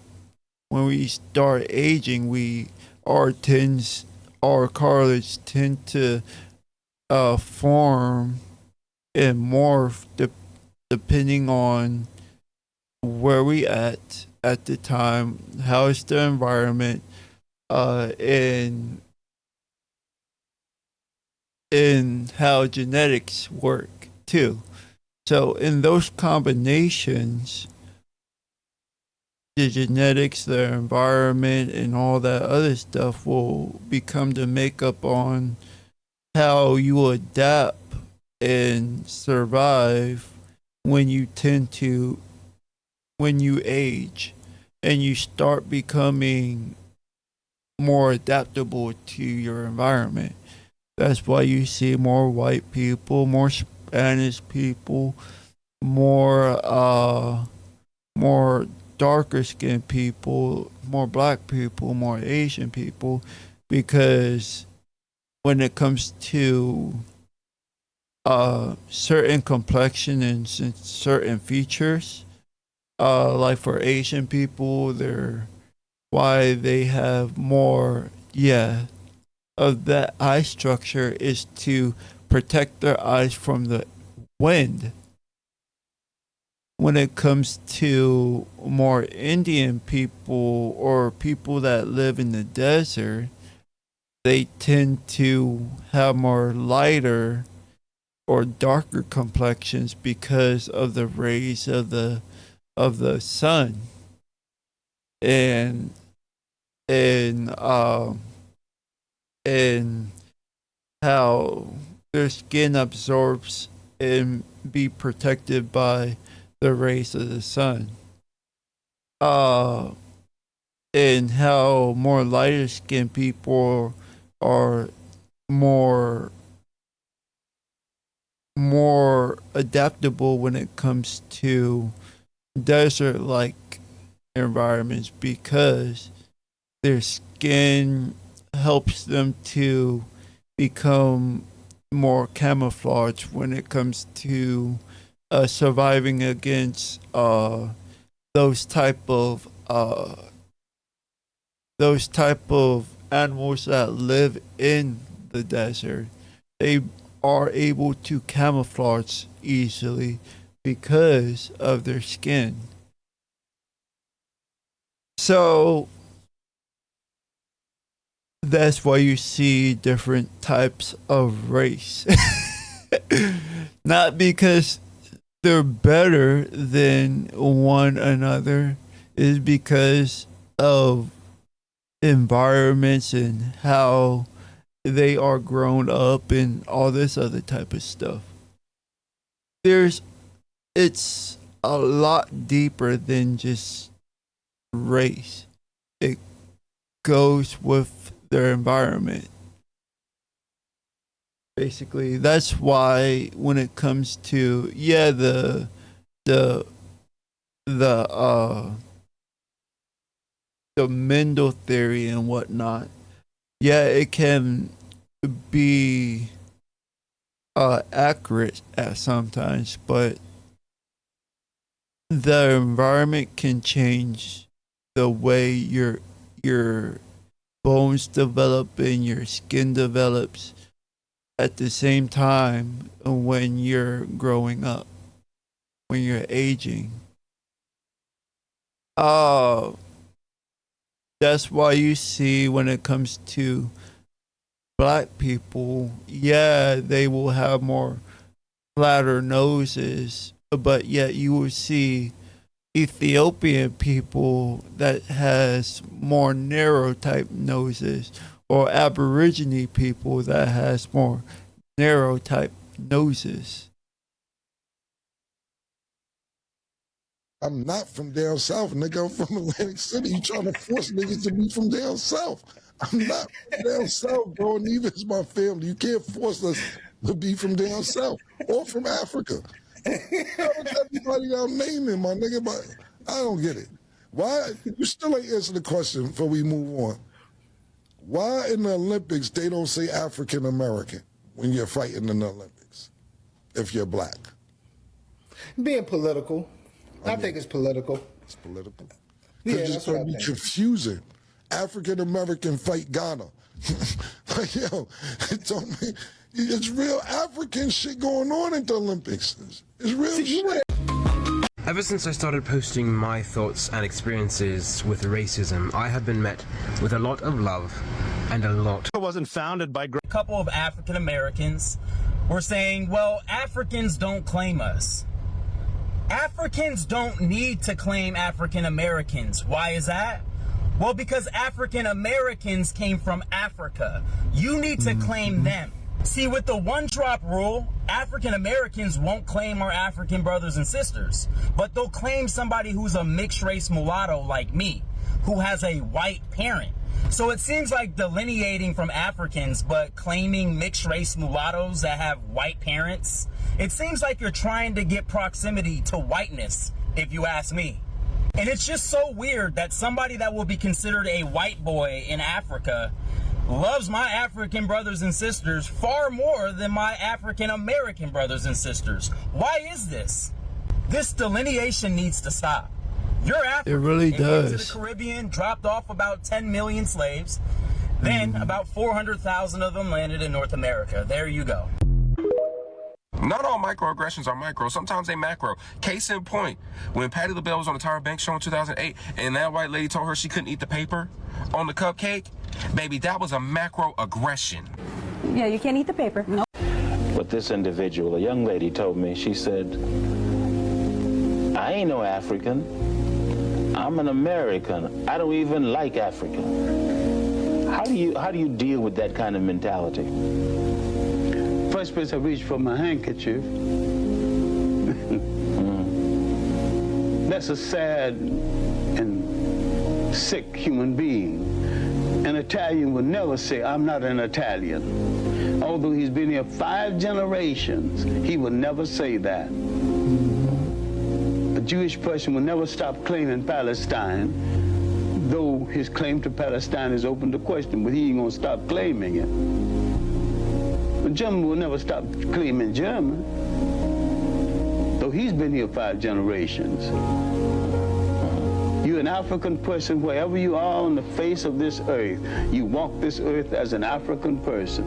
when we start aging. Our cartilage tend to form and morph depending on where we at the time, how is the environment, and how genetics work too. So in those combinations, the genetics, the environment, and all that other stuff will become the makeup on how you adapt and survive when you when you age and you start becoming more adaptable to your environment. That's why you see more white people, more Spanish people, more darker skinned people, more black people, more Asian people, because when it comes to certain complexion and certain features, like for Asian people, they're why they have more, of that eye structure is to protect their eyes from the wind. When it comes to more Indian people or people that live in the desert, they tend to have more lighter or darker complexions because of the rays of the sun, and and um and how their skin absorbs and be protected by the rays of the sun. Uh, and how more lighter skinned people are more adaptable when it comes to desert like environments, because their skin helps them to become more camouflaged when it comes to surviving against those type of uh, those type of animals that live in the desert. They are able to camouflage easily because of their skin. So that's why you see different types of race. Not because they're better than one another, is because of environments and how they are grown up and all this other type of stuff. There's It's a lot deeper than just race. It goes with their environment. Basically, that's why when it comes to the the uh the Mendel theory and whatnot, it can be accurate at sometimes, but the environment can change the way your bones develop and your skin develops at the same time when you're growing up, when you're aging. Uh That's why you see when it comes to black people, yeah, they will have more flatter noses, but yet you will see Ethiopian people that has more narrow type noses, or Aborigine people that has more narrow type noses. I'm not from down south, nigga. I'm from Atlantic City. You trying to force niggas to be from down south. I'm not from down south, bro. Neither is my family. You can't force us to be from down south or from Africa. Everybody I'm naming, my nigga, but I don't get it. Why? You still ain't answer the question before we move on. Why in the Olympics they don't say African American when you're fighting in the Olympics if you're black? Being political. I think it's political. It's political. Yeah, it's that's going what to I be think. Confusing. African American fight Ghana. Like, yo, it's real African shit going on at the Olympics. It's real shit. Ever since I started posting my thoughts and experiences with racism, I have been met with a lot of love and a lot. It wasn't founded by a couple of African Americans were saying, well, Africans don't claim us. Africans don't need to claim African Americans. Why is that? Well, because African Americans came from Africa. You need to claim them. See, with the one-drop rule, African Americans won't claim our African brothers and sisters, but they'll claim somebody who's a mixed-race mulatto like me, who has a white parent. So it seems like delineating from Africans, but claiming mixed-race mulattoes that have white parents, it seems like you're trying to get proximity to whiteness, if you ask me. And it's just so weird that somebody that will be considered a white boy in Africa loves my African brothers and sisters far more than my African American brothers and sisters. Why is this? This delineation needs to stop. You're African. It really does. Into the Caribbean, dropped off about 10 million slaves. Then about 400,000 of them landed in North America. There you go. Not all microaggressions are micro. Sometimes they macro. Case in point, when Patti LaBelle was on the Tyra Banks show in 2008, and that white lady told her she couldn't eat the paper on the cupcake, baby, that was a macro aggression. Yeah, you can't eat the paper. No. But this individual, a young lady, told me, she said, I ain't no African. I'm an American. I don't even like Africa. How do you deal with that kind of mentality? First place I reached for my handkerchief. That's a sad and sick human being. An Italian would never say, I'm not an Italian. Although he's been here 5 generations, he would never say that. A Jewish person will never stop claiming Palestine, though his claim to Palestine is open to question, but he ain't gonna stop claiming it. The German will never stop claiming German, though he's been here 5 generations. You're an African person wherever you are on the face of this earth. You walk this earth as an African person.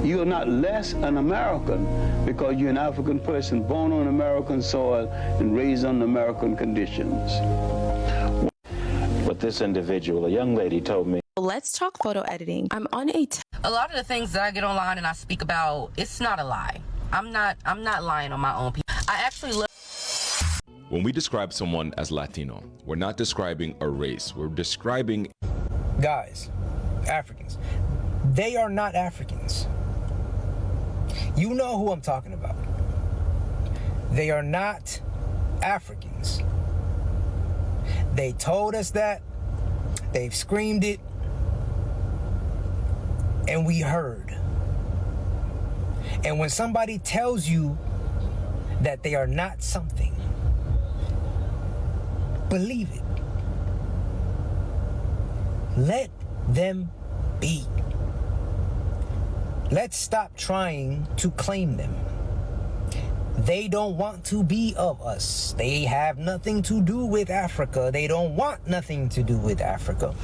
You are not less an American because you're an African person born on American soil and raised under American conditions. But this individual, a young lady, told me. Let's talk photo editing. I'm on a lot of the things that I get online and I speak about, it's not a lie. I'm not lying on my own people. I actually look. When we describe someone as Latino, we're not describing a race. We're describing guys, Africans. They are not Africans. You know who I'm talking about. They are not Africans. They told us that. They've screamed it. And we heard. And when somebody tells you that they are not something, believe it. Let them be. Let's stop trying to claim them. They don't want to be of us. They have nothing to do with Africa. They don't want nothing to do with Africa.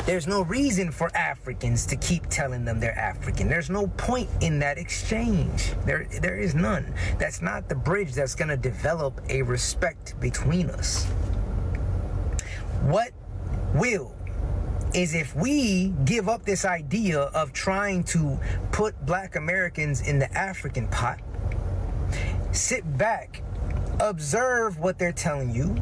There's no reason for Africans to keep telling them they're African. There's no point in that exchange. There is none. That's not the bridge that's going to develop a respect between us. What will is if we give up this idea of trying to put Black Americans in the African pot, sit back, observe what they're telling you,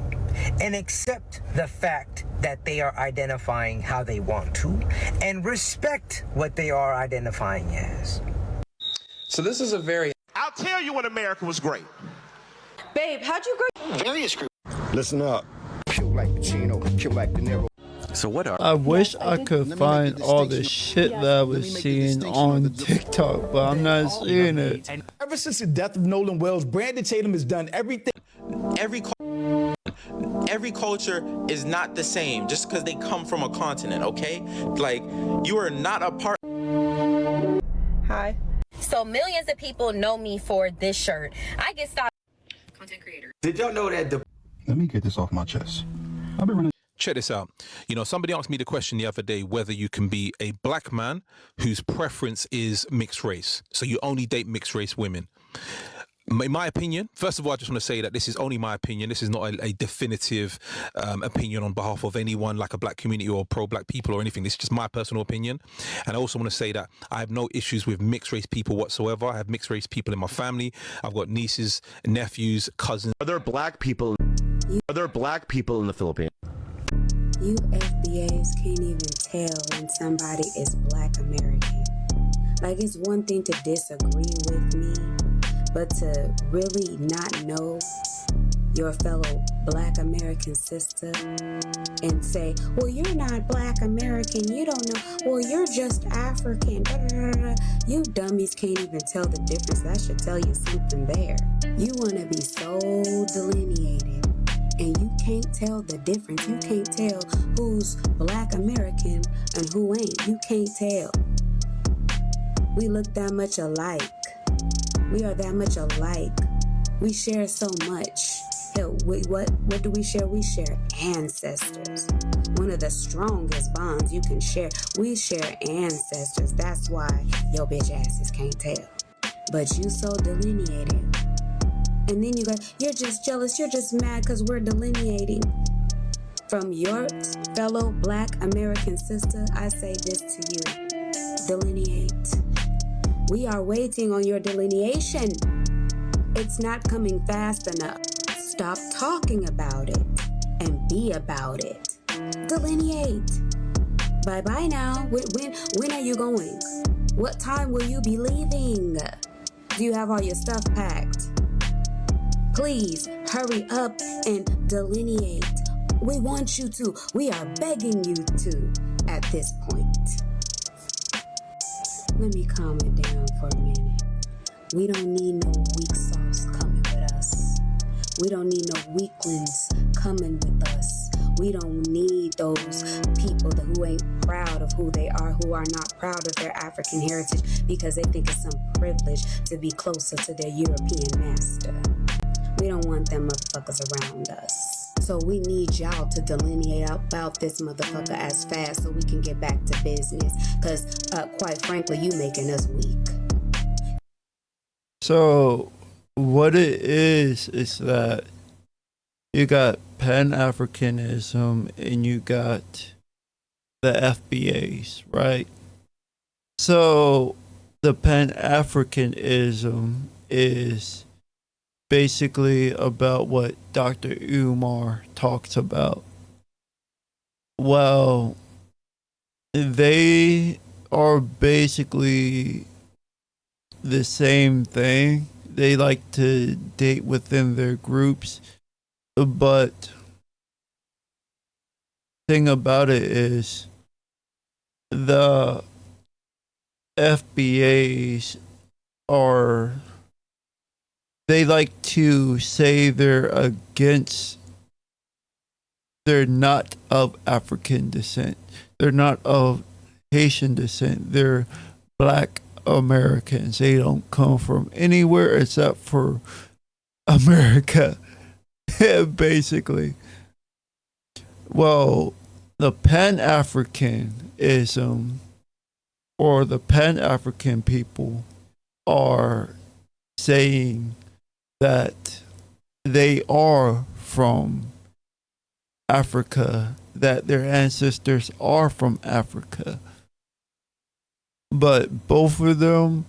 and accept the fact that they are identifying how they want to, and respect what they are identifying as. So this is a very... I'll tell you when America was great. Babe, how'd you grow? Various groups. Listen up. Kill like Pacino, kill like De Niro. So what are... I wish I could find all the shit that I was seeing on TikTok, but I'm not seeing it. Ever since the death of Nolan Wells, Brandon Tatum has done everything. Every culture is not the same just because they come from a continent, okay? Like, you are not a part. Hi. So millions of people know me for this shirt. I get stopped. Content creator. Did y'all know that the... Let me get this off my chest. I've been running. Check this out. You know, somebody asked me the question the other day whether you can be a black man whose preference is mixed race. So you only date mixed race women. In my opinion, first of all, I just want to say that this is only my opinion. This is not a definitive opinion on behalf of anyone, like a black community or pro-black people or anything. This is just my personal opinion. And I also want to say that I have no issues with mixed race people whatsoever. I have mixed race people in my family. I've got nieces, nephews, cousins. Are there black people in the Philippines? You FBAs can't even tell when somebody is Black American. Like, it's one thing to disagree with me, but to really not know your fellow Black American sister and say, well, you're not Black American, you don't know, well, you're just African. You dummies can't even tell the difference. That should tell you something there. You want to be so delineated, and you can't tell the difference. You can't tell who's Black American and who ain't. You can't tell. We look that much alike. We are that much alike. We share so much. Hell, what do we share? We share ancestors. One of the strongest bonds you can share. We share ancestors. That's why your bitch asses can't tell. But you so delineated. And then you're just jealous, you're just mad because we're delineating. From your fellow Black American sister, I say this to you. Delineate. We are waiting on your delineation. It's not coming fast enough. Stop talking about it and be about it. Delineate. Bye-bye now. When are you going? What time will you be leaving? Do you have all your stuff packed? Please hurry up and delineate. We want you to. We are begging you to at this point. Let me calm it down for a minute. We don't need no weak sauce coming with us. We don't need no weaklings coming with us. We don't need those people who ain't proud of who they are, who are not proud of their African heritage because they think it's some privilege to be closer to their European master. We don't want them motherfuckers around us. So we need y'all to delineate about this motherfucker as fast so we can get back to business. Because, quite frankly, you making us weak. So, what it is that you got Pan-Africanism and you got the FBAs, right? So, the Pan-Africanism is basically about what Dr. Umar talks about. Well, they are basically the same thing. They like to date within their groups, but thing about it is the FBAs are, they like to say they're not of African descent. They're not of Haitian descent. They're Black Americans. They don't come from anywhere except for America, basically. Well, the Pan-Africanism or the Pan-African people are saying that they are from Africa, that their ancestors are from Africa. But both of them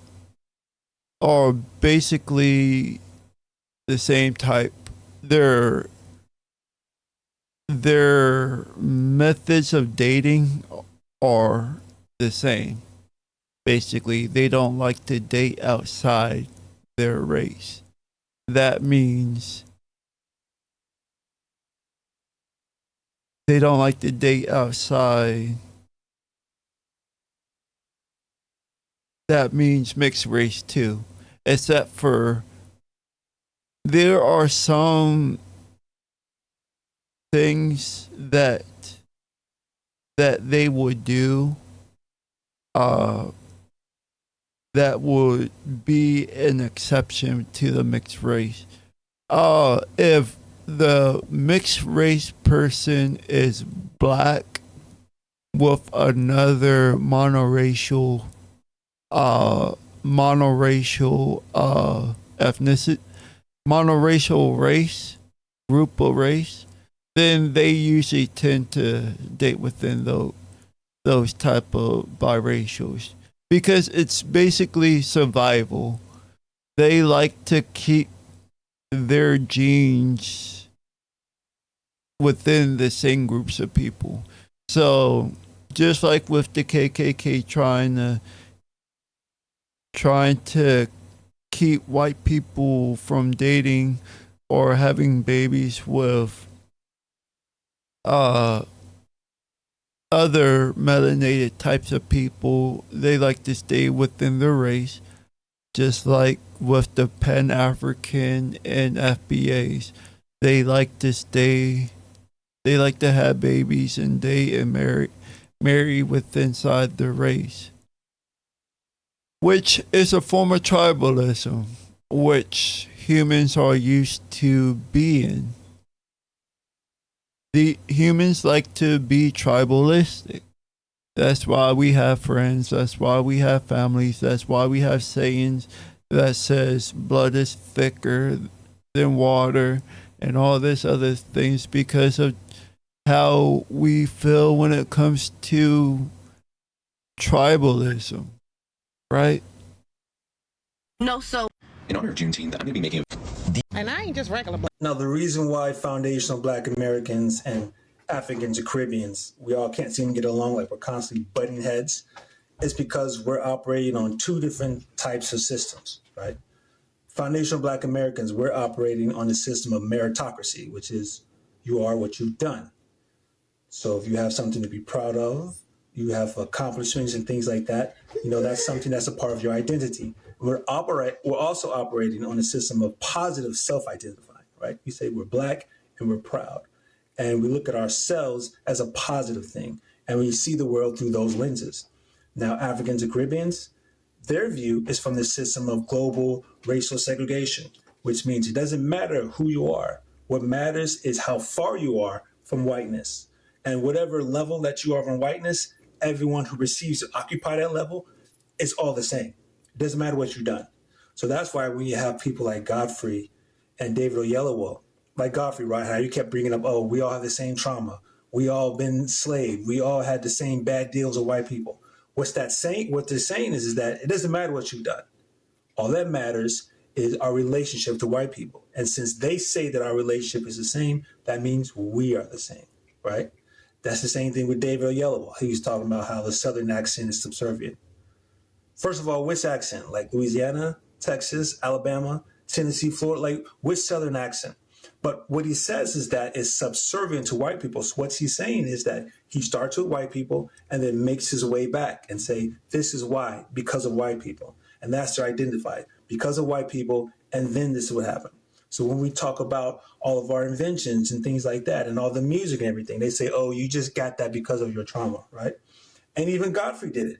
are basically the same type. Their methods of dating are the same. Basically, they don't like to date outside their race. That means they don't like to date outside. That means mixed race too. Except for there are some things that they would do that would be an exception to the mixed race. If the mixed race person is black with another monoracial ethnicity, monoracial race, group of race, then they usually tend to date within those type of biracials because it's basically survival. They like to keep their genes within the same groups of people. So just like with the KKK trying to keep white people from dating or having babies with other melanated types of people, they like to stay within their race, just like with the Pan-African and FBAs. They like to have babies and date and marry within inside their race, which is a form of tribalism, which humans are used to being. The humans like to be tribalistic. That's why we have friends. That's why we have families. That's why we have sayings that says blood is thicker than water and all this other things because of how we feel when it comes to tribalism, right? No, so In honor of Juneteenth, I'm going to be making And I ain't just regular black. Now, the reason why foundational Black Americans and Africans and Caribbeans, we all can't seem to get along, like we're constantly butting heads, is because we're operating on two different types of systems, right? Foundational Black Americans, we're operating on the system of meritocracy, which is you are what you've done. So if you have something to be proud of, you have accomplishments and things like that, that's something that's a part of your identity. We're also operating on a system of positive self-identifying, right? We say we're Black and we're proud. And we look at ourselves as a positive thing. And we see the world through those lenses. Now, Africans and Caribbeans, their view is from the system of global racial segregation, which means it doesn't matter who you are. What matters is how far you are from whiteness. And whatever level that you are from whiteness, everyone who receives to occupy that level is all the same. It doesn't matter what you've done. So that's why when you have people like Godfrey and David Oyelowo, like Godfrey, right, how you kept bringing up, oh, we all have the same trauma. We all been enslaved. We all had the same bad deals with white people. What they're saying is that it doesn't matter what you've done. All that matters is our relationship to white people. And since they say that our relationship is the same, that means we are the same, right? That's the same thing with David Oyelowo. He was talking about how the Southern accent is subservient. First of all, which accent? Like Louisiana, Texas, Alabama, Tennessee, Florida, like which Southern accent? But what he says is that it's subservient to white people. So what he's saying is that he starts with white people and then makes his way back and say, this is why, because of white people. And that's their identify, because of white people, and then this is what happened. So when we talk about all of our inventions and things like that and all the music and everything, they say, oh, you just got that because of your trauma, right? And even Godfrey did it.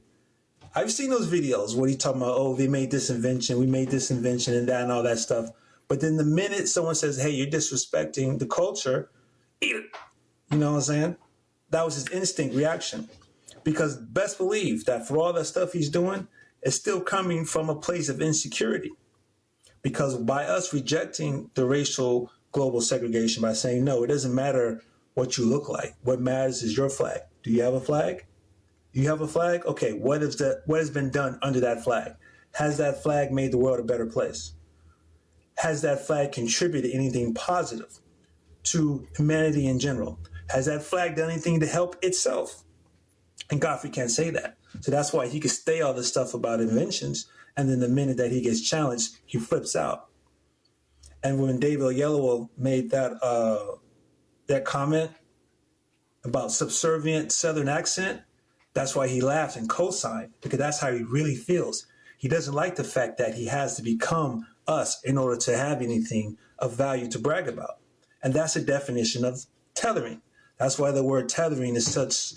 I've seen those videos where he's talking about, oh, they made this invention, we made this invention and that and all that stuff. But then the minute someone says, hey, you're disrespecting the culture, you know what I'm saying? That was his instinct reaction. Because best believe that for all that stuff he's doing, it's still coming from a place of insecurity. Because by us rejecting the racial global segregation, by saying, no, it doesn't matter what you look like. What matters is your flag. Do you have a flag? You have a flag? Okay, what has been done under that flag? Has that flag made the world a better place? Has that flag contributed anything positive to humanity in general? Has that flag done anything to help itself? And Godfrey can't say that. So that's why he can say all this stuff about inventions, and then the minute that he gets challenged, he flips out. And when David Oyelowo made that comment about subservient Southern accent, that's why he laughs and co-signed, because that's how he really feels. He doesn't like the fact that he has to become us in order to have anything of value to brag about. And that's a definition of tethering. That's why the word tethering is such,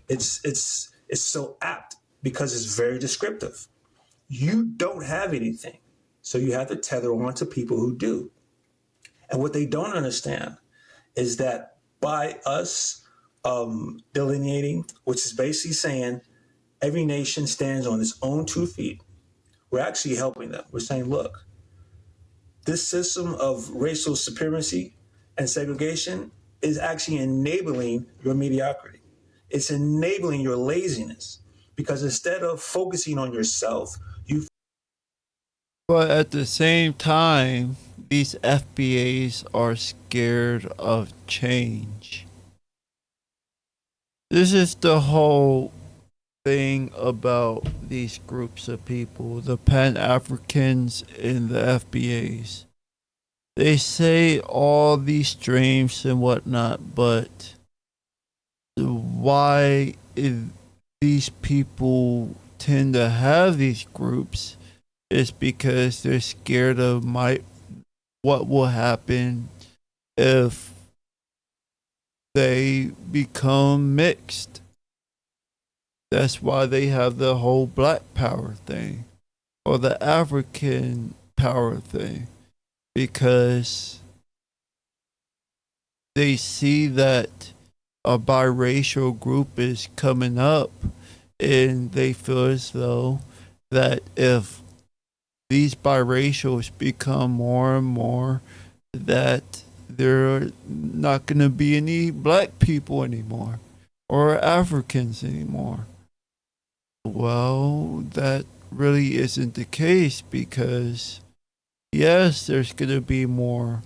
it's so apt, because it's very descriptive. You don't have anything, so you have to tether on to people who do. And what they don't understand is that by us delineating, which is basically saying every nation stands on its own 2 feet, we're actually helping them. We're saying, look, this system of racial supremacy and segregation is actually enabling your mediocrity. It's enabling your laziness, because instead of focusing on yourself, you. But at the same time, these FBAs are scared of change. This is the whole thing about these groups of people, the Pan-Africans and the FBAs. They say all these dreams and whatnot, but why these people tend to have these groups is because they're scared of what will happen if they become mixed. That's why they have the whole black power thing or the African power thing, because they see that a biracial group is coming up, and they feel as though that if these biracials become more and more, that there are not going to be any black people anymore or Africans anymore. Well, that really isn't the case, because yes, there's going to be more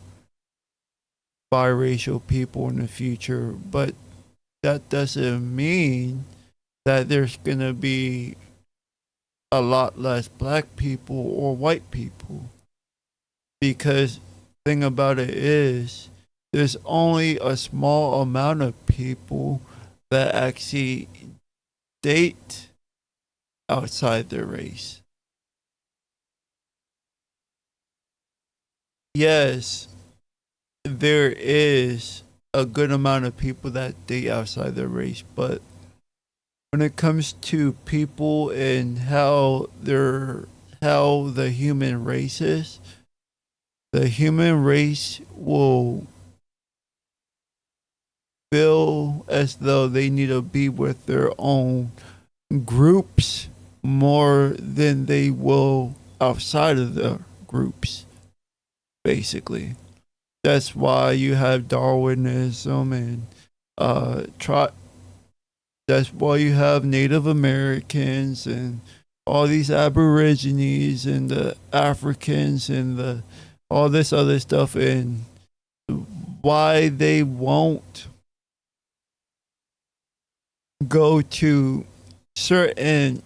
biracial people in the future, but that doesn't mean that there's going to be a lot less black people or white people. Because the thing about it is, there's only a small amount of people that actually date outside their race. Yes, there is a good amount of people that date outside their race, but when it comes to people and how the human race is, the human race will feel as though they need to be with their own groups more than they will outside of the groups, basically. That's why you have Darwinism and that's why you have Native Americans and all these Aborigines and the Africans and all this other stuff, and why they won't go to certain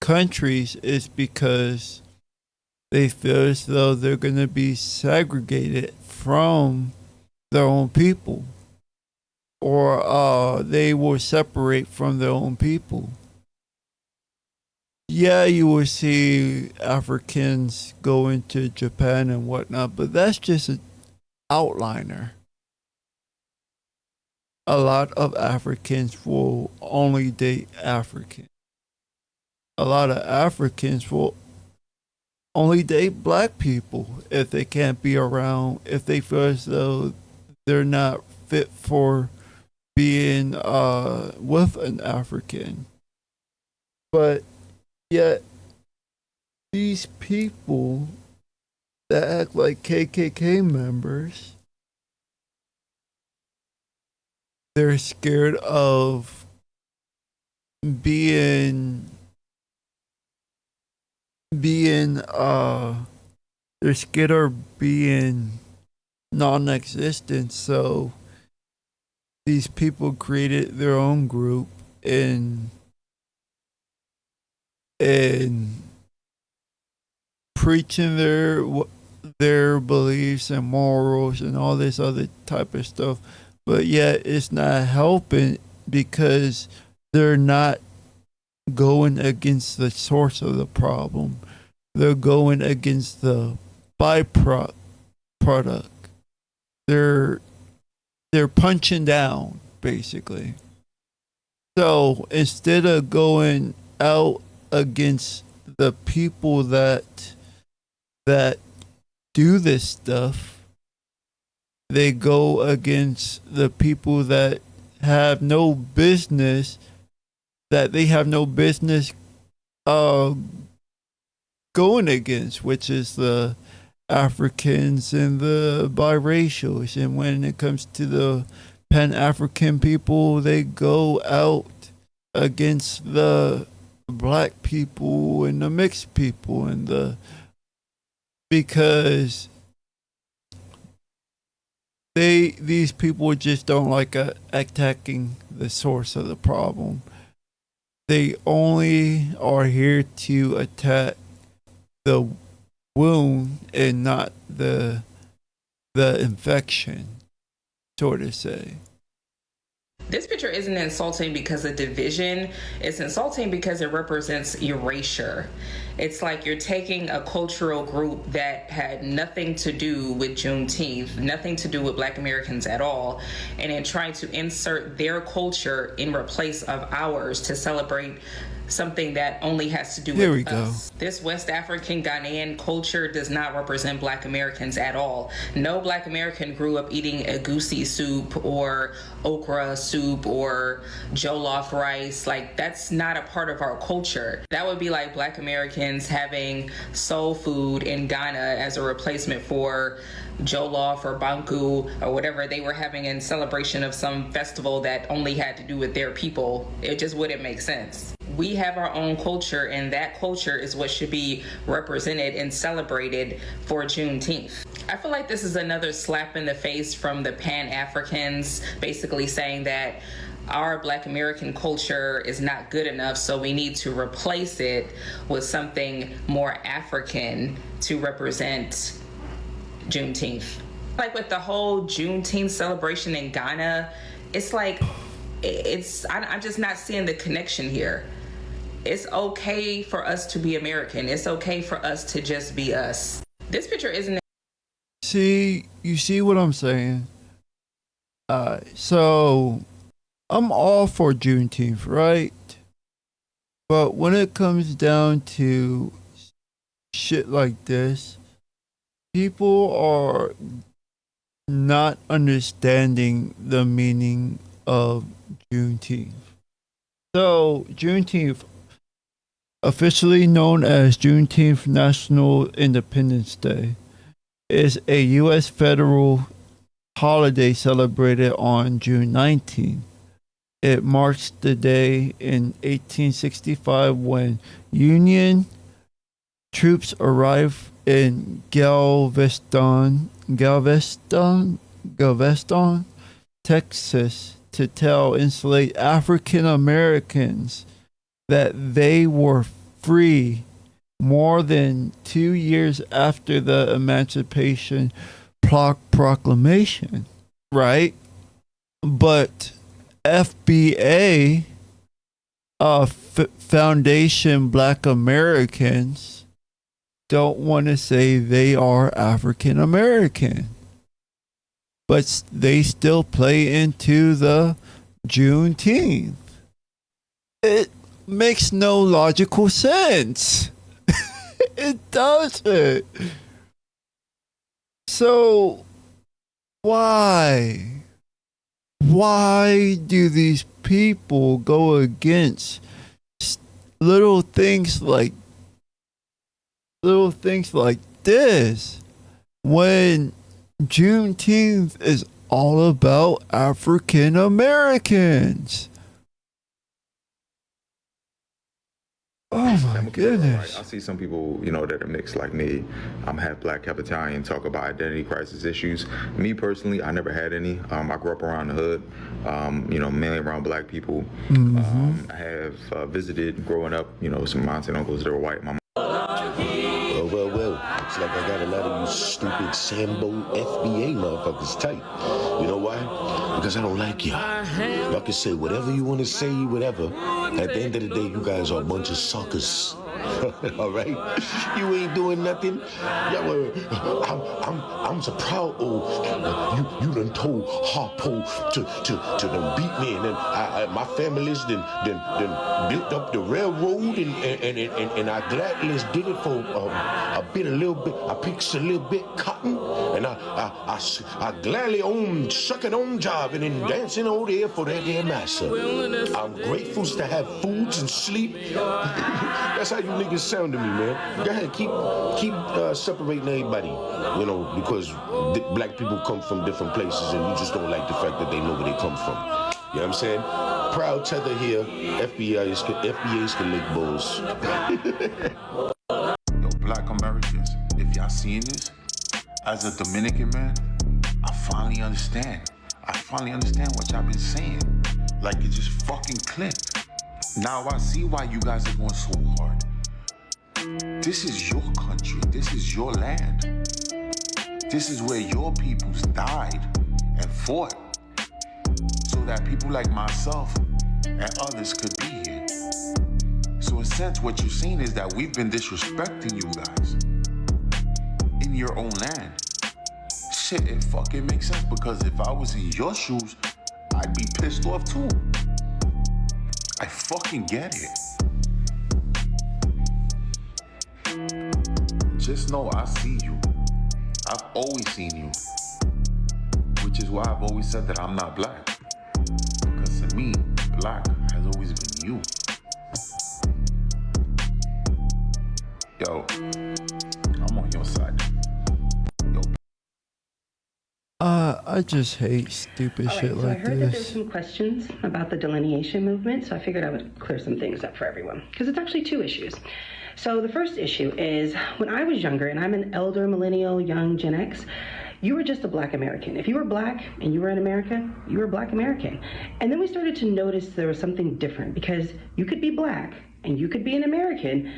countries is because they feel as though they're going to be segregated from their own people, or they will separate from their own people. Yeah, you will see Africans go into Japan and whatnot, but that's just an outliner. A lot of Africans will only date African. A lot of Africans will only date black people if they can't be around, if they feel as though they're not fit for being with an African. But yet, these people that act like KKK members they're scared of being they're scared of being non-existent. So these people created their own group and preaching their beliefs and morals and all this other type of stuff, but yet it's not helping because they're not going against the source of the problem. They're going against the byproduct. They're punching down basically. So instead of going out against the people that do this stuff, they go against the people that have no business going against, which is the Africans and the biracials. And when it comes to the Pan-African people, they go out against the black people and the mixed people and because these people just don't like attacking the source of the problem. They only are here to attack the wound and not the infection, so to say. This picture isn't insulting because of division. It's insulting because it represents erasure. It's like you're taking a cultural group that had nothing to do with Juneteenth, nothing to do with Black Americans at all, and then trying to insert their culture in replace of ours to celebrate something that only has to do with us. This West African Ghanaian culture does not represent Black Americans at all. No Black American grew up eating egusi soup or okra soup or jollof rice. Like, that's not a part of our culture. That would be like Black Americans having soul food in Ghana as a replacement for jollof or banku or whatever they were having in celebration of some festival that only had to do with their people. It just wouldn't make sense. We have our own culture, and that culture is what should be represented and celebrated for Juneteenth. I feel like this is another slap in the face from the Pan-Africans, basically saying that our Black American culture is not good enough, so we need to replace it with something more African to represent Juneteenth. Like with the whole Juneteenth celebration in Ghana, it's like, I'm just not seeing the connection here. It's okay for us to be American. It's okay for us to just be us. This picture isn't. You see what I'm saying? So I'm all for Juneteenth, right? But when it comes down to shit like this, people are not understanding the meaning of Juneteenth. So Juneteenth, officially known as Juneteenth National Independence Day, is a U.S. federal holiday celebrated on June 19. It marks the day in 1865 when Union troops arrived in Galveston, Texas, to tell enslaved African Americans that they were free more than 2 years after the Emancipation Proclamation, right? But FBA, Foundation Black Americans, don't want to say they are African American, but they still play into the Juneteenth. It makes no logical sense. It doesn't. So why do these people go against little things like this when Juneteenth is all about African Americans. Oh my goodness. I see some people, you know, that are mixed like me. I'm half black, half Italian, talk about identity crisis issues. Me personally, I never had any. I grew up around the hood, you know, mainly around black people. I have visited growing up, you know, some aunts and uncles that were white. My Well, looks like I got a lot of you stupid Sambo FBA motherfuckers tight. You know why? Because I don't like y'all. Y'all can say whatever you want to say, whatever. At the end of the day, you guys are a bunch of suckers. All right? You ain't doing nothing. I'm so proud of you done told Harpo to done beat me, and then my family's then built up the railroad, and I gladly did it for a little bit. I picked a little bit cotton, and I gladly suck it on job and then dancing over there for that dear master. I'm grateful to have foods and sleep. That's how you niggas sound to me, man. Go ahead, keep separating everybody, you know, because black people come from different places and we just don't like the fact that they know where they come from. You know what I'm saying? Proud tether here. FBA's can lick bulls. Yo, black Americans, if y'all seeing this, as a Dominican man, I finally understand. I finally understand what y'all been saying. Like, it just fucking clicked. Now I see why you guys are going so hard. This is your country. This is your land. This is where your peoples died and fought so that people like myself and others could be here. So in a sense, what you're saying is that we've been disrespecting you guys in your own land. Shit, it fucking makes sense, because if I was in your shoes, I'd be pissed off too. I fucking get it. Just know I see you. I've always seen you. Which is why I've always said that I'm not black. Because to me, black has always been you. Yo, I'm on your side. Yo. I just hate stupid shit so like I heard that there's this. some questions about the delineation movement, so I figured I would clear some things up for everyone, because it's actually two issues. So the first issue is, when I was younger, and I'm an elder millennial, young Gen X, you were just a black American. If you were black and you were in America, you were a black American. And then we started to notice there was something different, because you could be black and you could be an American,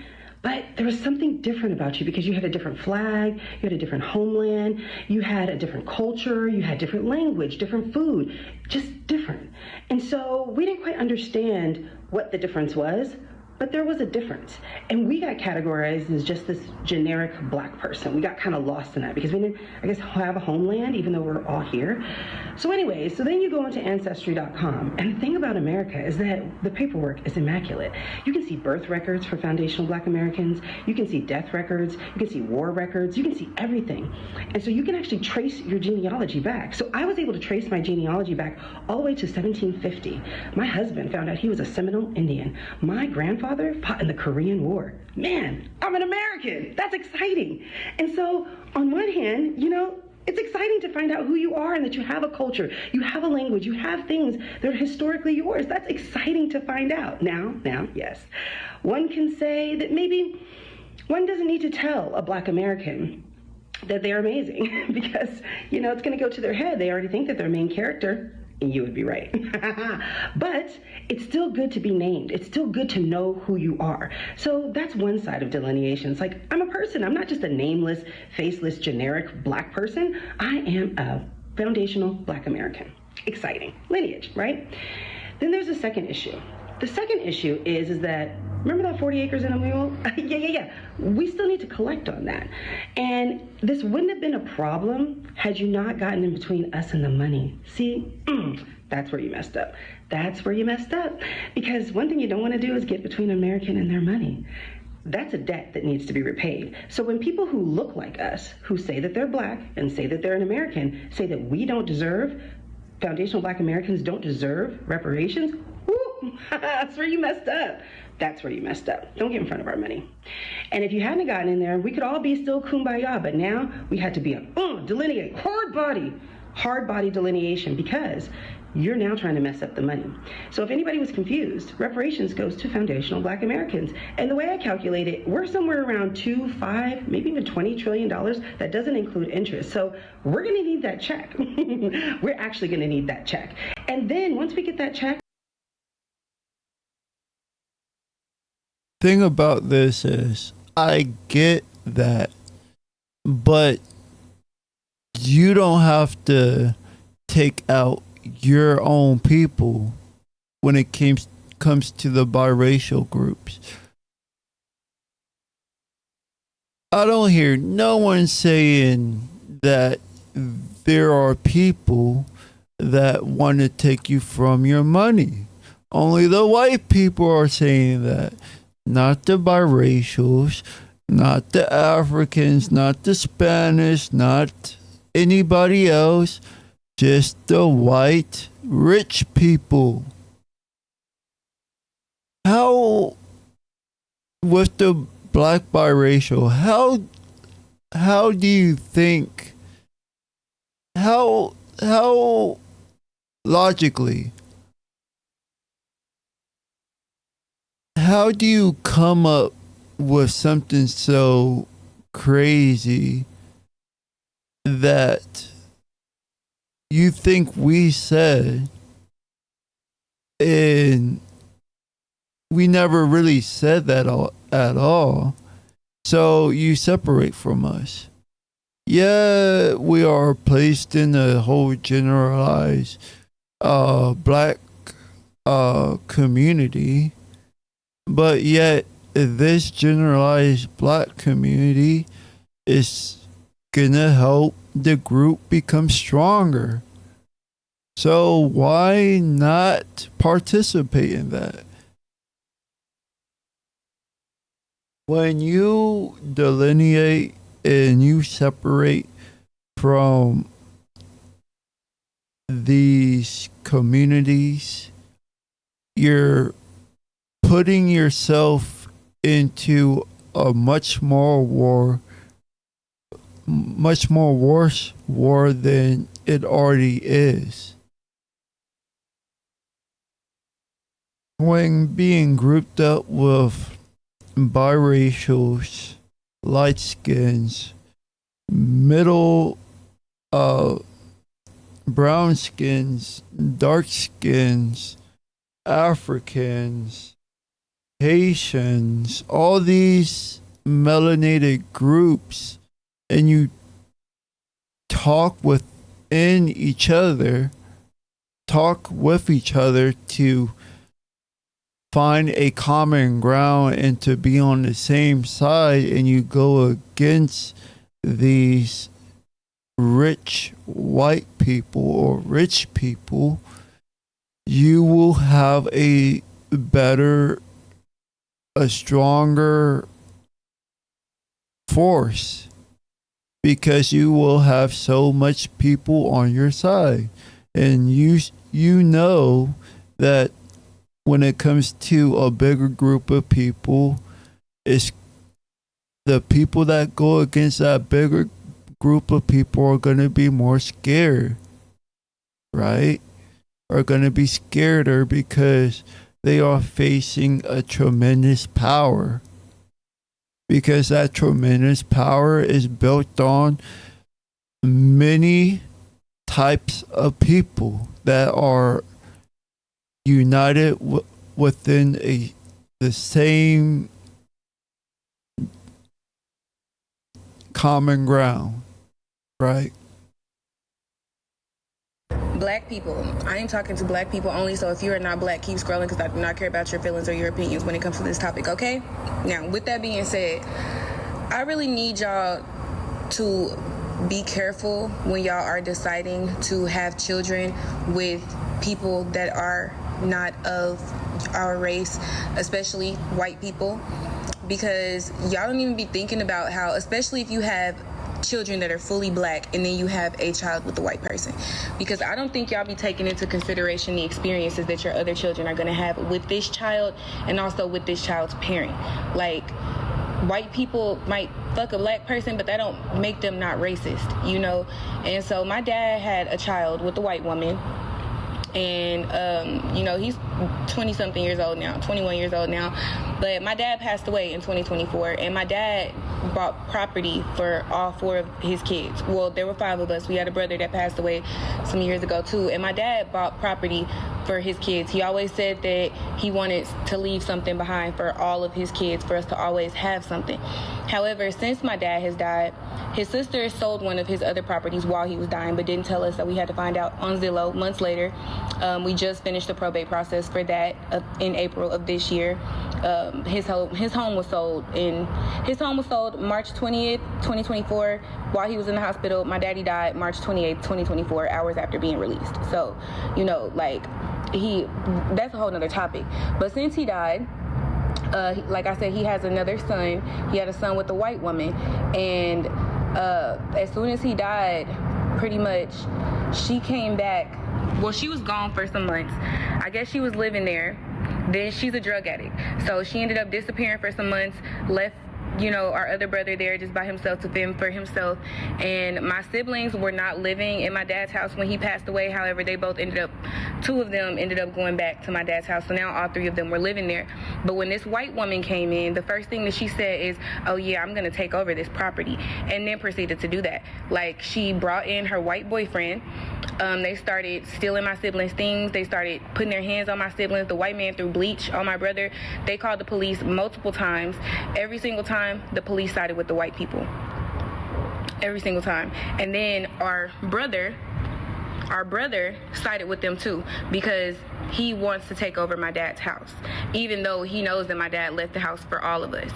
but there was something different about you because you had a different flag, you had a different homeland, you had a different culture, you had different language, different food, just different. And so we didn't quite understand what the difference was, but there was a difference. And we got categorized as just this generic black person. We got kind of lost in that because we didn't, I guess, have a homeland, even though we're all here. So anyway, so then you go into Ancestry.com. And the thing about America is that the paperwork is immaculate. You can see birth records for foundational black Americans. You can see death records. You can see war records. You can see everything. And so you can actually trace your genealogy back. So I was able to trace my genealogy back all the way to 1750. My husband found out he was a Seminole Indian. My grandfather fought in the Korean War. Man, I'm an American. That's exciting. And so on one hand, you know, it's exciting to find out who you are and that you have a culture, you have a language, you have things that are historically yours. That's exciting to find out. Now, yes, one can say that maybe one doesn't need to tell a black American that they're amazing because, you know, it's going to go to their head. They already think that they're main character. And you would be right. But it's still good to be named. It's still good to know who you are. So that's one side of delineation. It's like, I'm a person. I'm not just a nameless, faceless, generic black person. I am a foundational black American. Exciting. Lineage, right? Then there's a second issue. The second issue is that, remember that 40 acres and a mule? Yeah. We still need to collect on that. And this wouldn't have been a problem had you not gotten in between us and the money. See, that's where you messed up. That's where you messed up. Because one thing you don't want to do is get between an American and their money. That's a debt that needs to be repaid. So when people who look like us, who say that they're black and say that they're an American, say that we don't deserve, foundational black Americans don't deserve reparations, that's where you messed up. That's where you messed up. Don't get in front of our money. And if you hadn't gotten in there, we could all be still kumbaya, but now we had to be delineate, hard body. hard body delineation, because you're now trying to mess up the money. So if anybody was confused, reparations goes to foundational Black Americans. And the way I calculate it, we're somewhere around $2, $5, maybe even $20 trillion. That doesn't include interest. So we're gonna need that check. We're actually gonna need that check. And then once we get that check, thing about this is, I get that, but you don't have to take out your own people when it comes to the biracial groups. I don't hear no one saying that there are people that want to take you from your money. Only the white people are saying that, not the biracials, not the Africans, not the Spanish, not anybody else. Just the white rich people. How, with the Black biracial, how do you think, how logically, how do you come up with something so crazy that you think we said, and we never really said that at all? So you separate from us. Yeah, we are placed in a whole generalized Black community, but yet this generalized Black community is gonna help the group become stronger. So why not participate in that? When you delineate and you separate from these communities, you're putting yourself into a much more worse war than it already is. When being grouped up with biracials, light skins, middle brown skins, dark skins, Africans, Haitians, all these melanated groups, and you talk with each other to find a common ground and to be on the same side, and you go against these rich white people or rich people, you will have a stronger force, because you will have so much people on your side. And you know that when it comes to a bigger group of people, it's the people that go against that bigger group of people are going to be more scared, right? Are going to be scareder because they are facing a tremendous power. Because that tremendous power is built on many types of people that are united within the same common ground, right? Black people. I am talking to black people only, so if you are not black, keep scrolling, because I do not care about your feelings or your opinions when it comes to this topic, okay? Now, with that being said, I really need y'all to be careful when y'all are deciding to have children with people that are not of our race, especially white people, because y'all don't even be thinking about how, especially if you have children that are fully black and then you have a child with a white person, because I don't think y'all be taking into consideration the experiences that your other children are going to have with this child and also with this child's parent. Like, white people might fuck a black person, but that don't make them not racist, you know? And so my dad had a child with a white woman, and you know, he's 20 something years old now, 21 years old now, but my dad passed away in 2024, and my dad bought property for all 4 of his kids. Well, there were 5 of us. We had a brother that passed away some years ago too, and my dad bought property for his kids. He always said that he wanted to leave something behind for all of his kids, for us to always have something. However, since my dad has died, his sister sold one of his other properties while he was dying, but didn't tell us, that we had to find out on Zillow months later. We just finished the probate process for that in April of this year. His home was sold March 20th, 2024. While he was in the hospital, my daddy died March 28th, 2024, hours after being released. So, you know, like, that's a whole nother topic. But since he died, like I said, he has another son. He had a son with a white woman, and as soon as he died, pretty much, she came back. Well, she was gone for some months. I guess she was living there. Then she's a drug addict, so she ended up disappearing for some months, left, you know, our other brother there just by himself to fend for himself. And my siblings were not living in my dad's house when he passed away. However, they both ended up, 2 of them ended up going back to my dad's house. So now all 3 of them were living there. But when this white woman came in, the first thing that she said is, oh yeah, I'm gonna take over this property. And then proceeded to do that. Like, she brought in her white boyfriend. They started stealing my siblings' things. They started putting their hands on my siblings. The white man threw bleach on my brother. They called the police multiple times. Every single time, the police sided with the white people. Every single time. And then our brother sided with them too, because he wants to take over my dad's house, even though he knows that my dad left the house for all of us.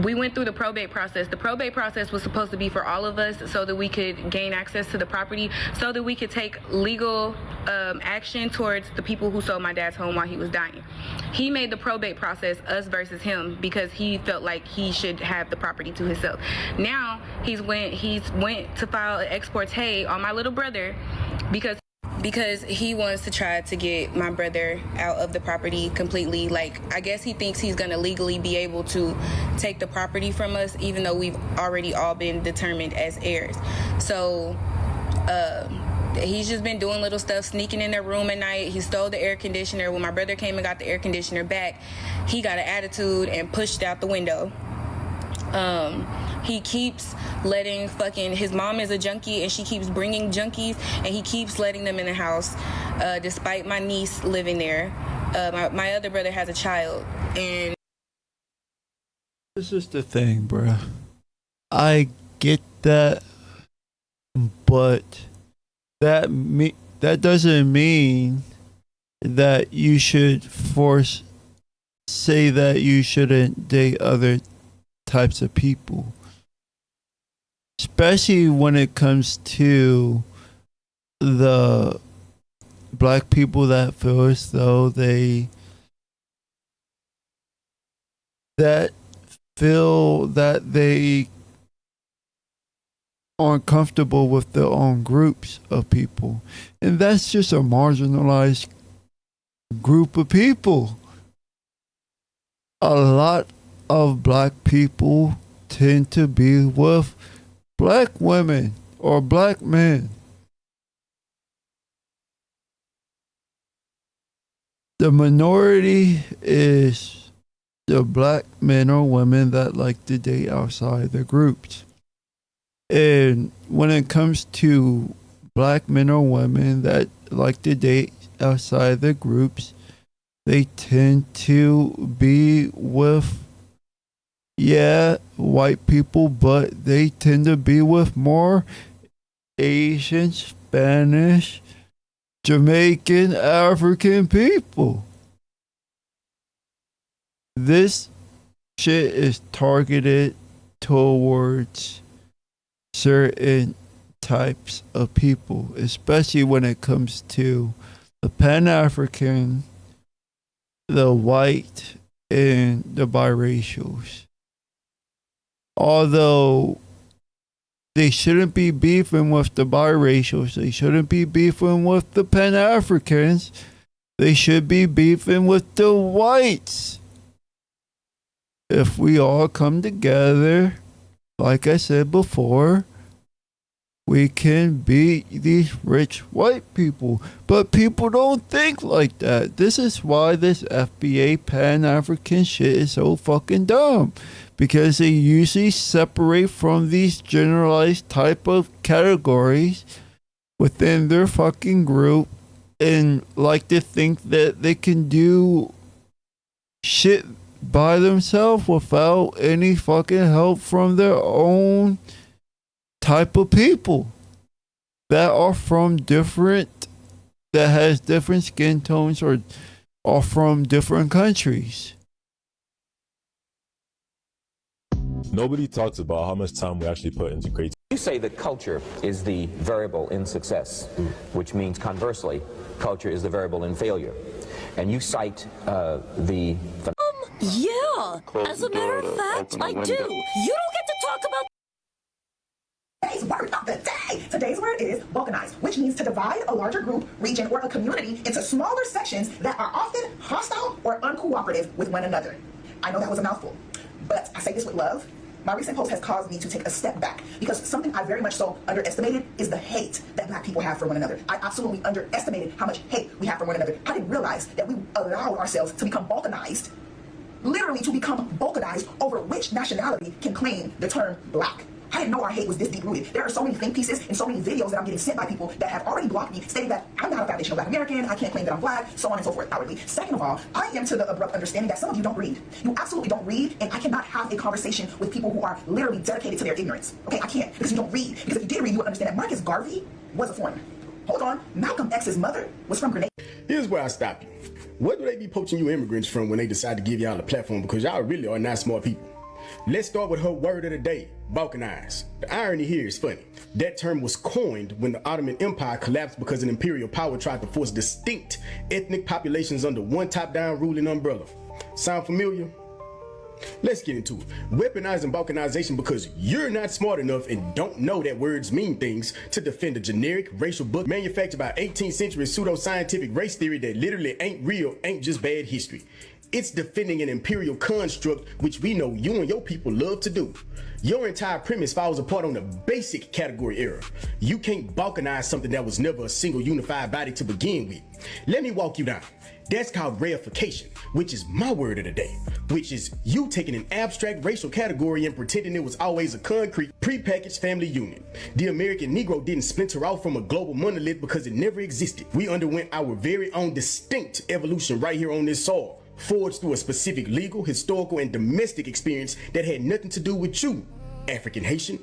We went through the probate process. The probate process was supposed to be for all of us so that we could gain access to the property, so that we could take legal action towards the people who sold my dad's home while he was dying. He made the probate process us versus him because he felt like he should have the property to himself. Now he's went to file an ex parte on my little brother because he wants to try to get my brother out of the property completely. Like, I guess he thinks he's gonna legally be able to take the property from us, even though we've already all been determined as heirs. So he's just been doing little stuff, sneaking in their room at night. He stole the air conditioner. When my brother came and got the air conditioner back, he got an attitude and pushed out the window. He keeps letting his mom is a junkie, and she keeps bringing junkies, and he keeps letting them in the house, despite my niece living there. My other brother has a child, and this is the thing, bruh. I get that, but that doesn't mean that you should say that you shouldn't date other types of people, especially when it comes to the black people that feel as though they aren't comfortable with their own groups of people, and that's just a marginalized group of people. A lot of black people tend to be with black women or black men. The minority is the black men or women that like to date outside the groups. And when it comes to black men or women that like to date outside the groups, they tend to be with white people, but they tend to be with more Asian, Spanish, Jamaican, African people. This shit is targeted towards certain types of people, especially when it comes to the Pan-African, the white, and the biracials. Although they shouldn't be beefing with the biracials, they shouldn't be beefing with the Pan-Africans, they should be beefing with the whites. if we all come together, like I said before, we can beat these rich white people. But people don't think like that. This is why this FBA Pan-African shit is so fucking dumb. Because they usually separate from these generalized type of categories within their fucking group and like to think that they can do shit by themselves without any fucking help from their own type of people that are from different, that has different skin tones or are from different countries. Nobody talks about how much time we actually put into creating. You say that culture is the variable in success, which means conversely, culture is the variable in failure. And you cite the... Yeah, as a matter of fact, I do. You don't get to talk about... Today's word of the day. Today's word is balkanized, which means to divide a larger group, region, or a community into smaller sections that are often hostile or uncooperative with one another. I know that was a mouthful, but I say this with love. My recent post has caused me to take a step back because something I very much so underestimated is the hate that Black people have for one another. I absolutely underestimated how much hate we have for one another. I didn't realize that we allowed ourselves to become balkanized, literally to become balkanized over which nationality can claim the term Black. I didn't know our hate was this deep-rooted. There are so many think pieces and so many videos that I'm getting sent by people that have already blocked me, stating that I'm not a foundational Black American, I can't claim that I'm Black, so on and so forth outwardly. Second of all, I am to the abrupt understanding that some of you don't read. You absolutely don't read, and I cannot have a conversation with people who are literally dedicated to their ignorance. Okay, I can't, because you don't read. Because if you did read, you would understand that Marcus Garvey was a foreigner. Hold on, Malcolm X's mother was from Grenada. Here's where I stop you. Where do they be poaching you immigrants from when they decide to give y'all a platform? Because y'all really are not smart people. Let's start with her word of the day, balkanized. The irony here is funny. That term was coined when the Ottoman Empire collapsed because an imperial power tried to force distinct ethnic populations under one top-down ruling umbrella. Sound familiar? Let's get into it. Weaponizing balkanization because you're not smart enough and don't know that words mean things to defend a generic racial book manufactured by 18th century pseudoscientific race theory that literally ain't real, ain't just bad history. It's defending an imperial construct, which we know you and your people love to do. Your entire premise falls apart on the basic category error. You can't balkanize something that was never a single unified body to begin with. Let me walk you down. That's called reification, which is my word of the day, which is you taking an abstract racial category and pretending it was always a concrete, prepackaged family unit. The American Negro didn't splinter off from a global monolith because it never existed. We underwent our very own distinct evolution right here on this soil, forged through a specific legal, historical, and domestic experience that had nothing to do with you, African Haitian.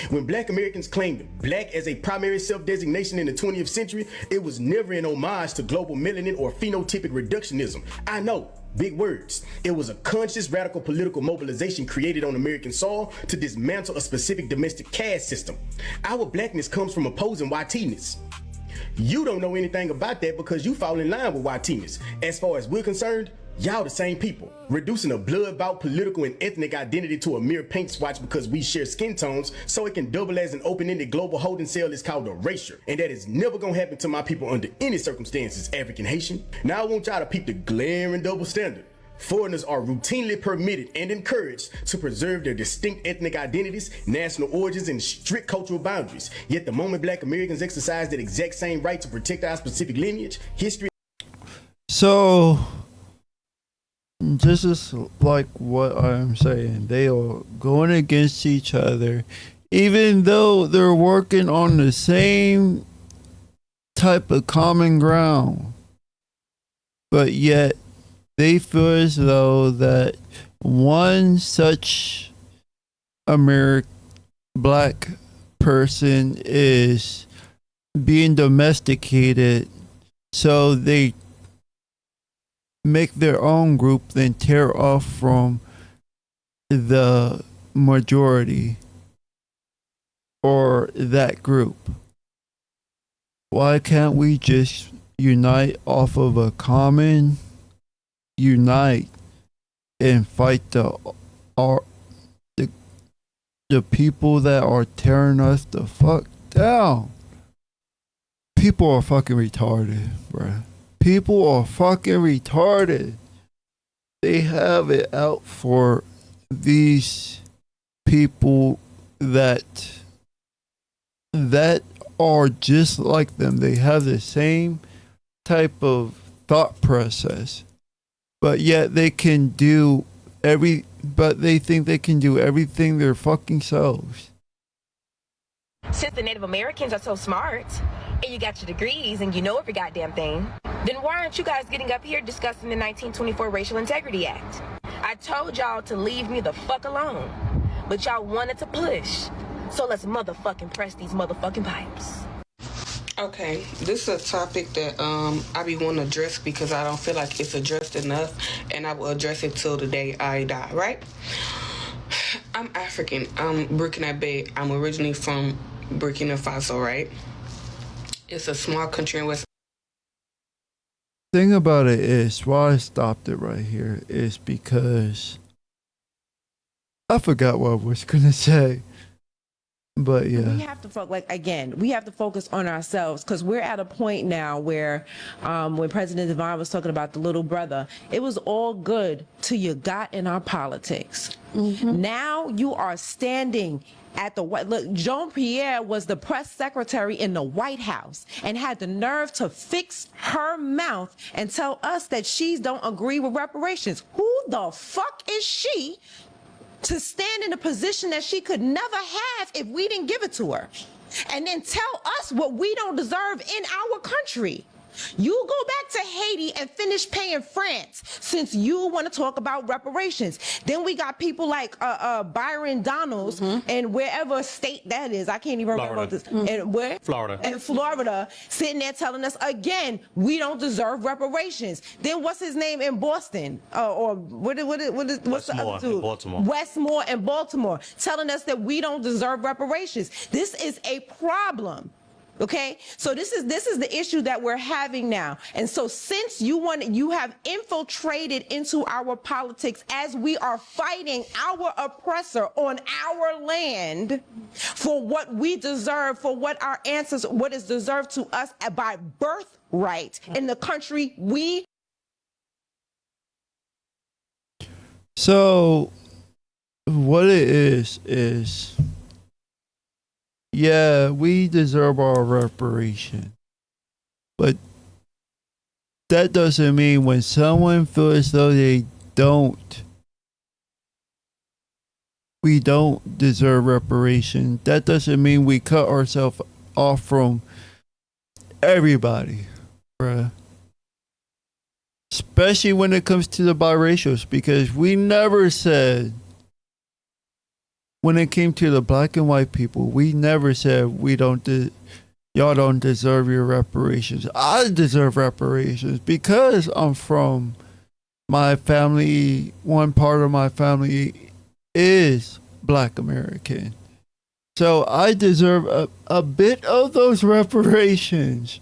When Black Americans claimed Black as a primary self-designation in the 20th century, it was never an homage to global melanin or phenotypic reductionism. I know, big words. It was a conscious radical political mobilization created on American soil to dismantle a specific domestic caste system. Our Blackness comes from opposing whiteness. You don't know anything about that because you fall in line with whiteness. As far as we're concerned, y'all the same people. Reducing a blood-bout political and ethnic identity to a mere paint swatch because we share skin tones so it can double as an open-ended global holding cell is called erasure. And that is never gonna happen to my people under any circumstances, African Haitian. Now I want y'all to peep the glaring double standard. Foreigners are routinely permitted and encouraged to preserve their distinct ethnic identities, national origins, and strict cultural boundaries. Yet the moment Black Americans exercise that exact same right to protect our specific lineage, history... So, this is like what I'm saying. They are going against each other, even though they're working on the same type of common ground. But yet, they feel as though that one such Black person is being domesticated, so they make their own group, then tear off from the majority or that group. Why can't we just unite off of a common unite and fight the people that are tearing us the fuck down? People are fucking retarded, bruh. People are fucking retarded. They have it out for these people that are just like them. They have the same type of thought process, but yet they think they can do everything their fucking selves. Since the Native Americans are so smart, and you got your degrees and you know every goddamn thing, then why aren't you guys getting up here discussing the 1924 Racial Integrity Act? I told y'all to leave me the fuck alone, but y'all wanted to push. So let's motherfucking press these motherfucking pipes. Okay, this is a topic that I be wanting to address because I don't feel like it's addressed enough, and I will address it till the day I die, right? I'm African. I'm Burkinabe. I'm originally from Burkina Faso, right? It's a small country in West. Thing about it is, why I stopped it right here is because I forgot what I was gonna say. But yeah, we have to we have to focus on ourselves, because we're at a point now where when President Devine was talking about the little brother, it was all good till you got in our politics. Now you are standing at the White. Look, Jean-Pierre was the press secretary in the White House and had the nerve to fix her mouth and tell us that she don't agree with reparations. Who the fuck is she to stand in a position that she could never have if we didn't give it to her? And then tell us what we don't deserve in our country. You go back to Haiti and finish paying France since you want to talk about reparations. Then we got people like Byron Donalds and wherever state that is, I can't even remember this. And where? Florida. And Florida, sitting there telling us again, we don't deserve reparations. Then what's his name in Boston? Or what's the other two? Baltimore. Westmore and Baltimore, telling us that we don't deserve reparations. This is a problem. Okay, so this is the issue that we're having now. And so since you have infiltrated into our politics as we are fighting our oppressor on our land for what we deserve, for what our ancestors, what is deserved to us by birthright in the country we. So what it is yeah, we deserve our reparation. But that doesn't mean when someone feels as though we don't deserve reparation, that doesn't mean we cut ourselves off from everybody, bruh. Especially when it comes to the biracials, because we never said, when it came to the black and white people, we never said y'all don't deserve your reparations. I deserve reparations because I'm from my family. One part of my family is Black American. So I deserve a bit of those reparations.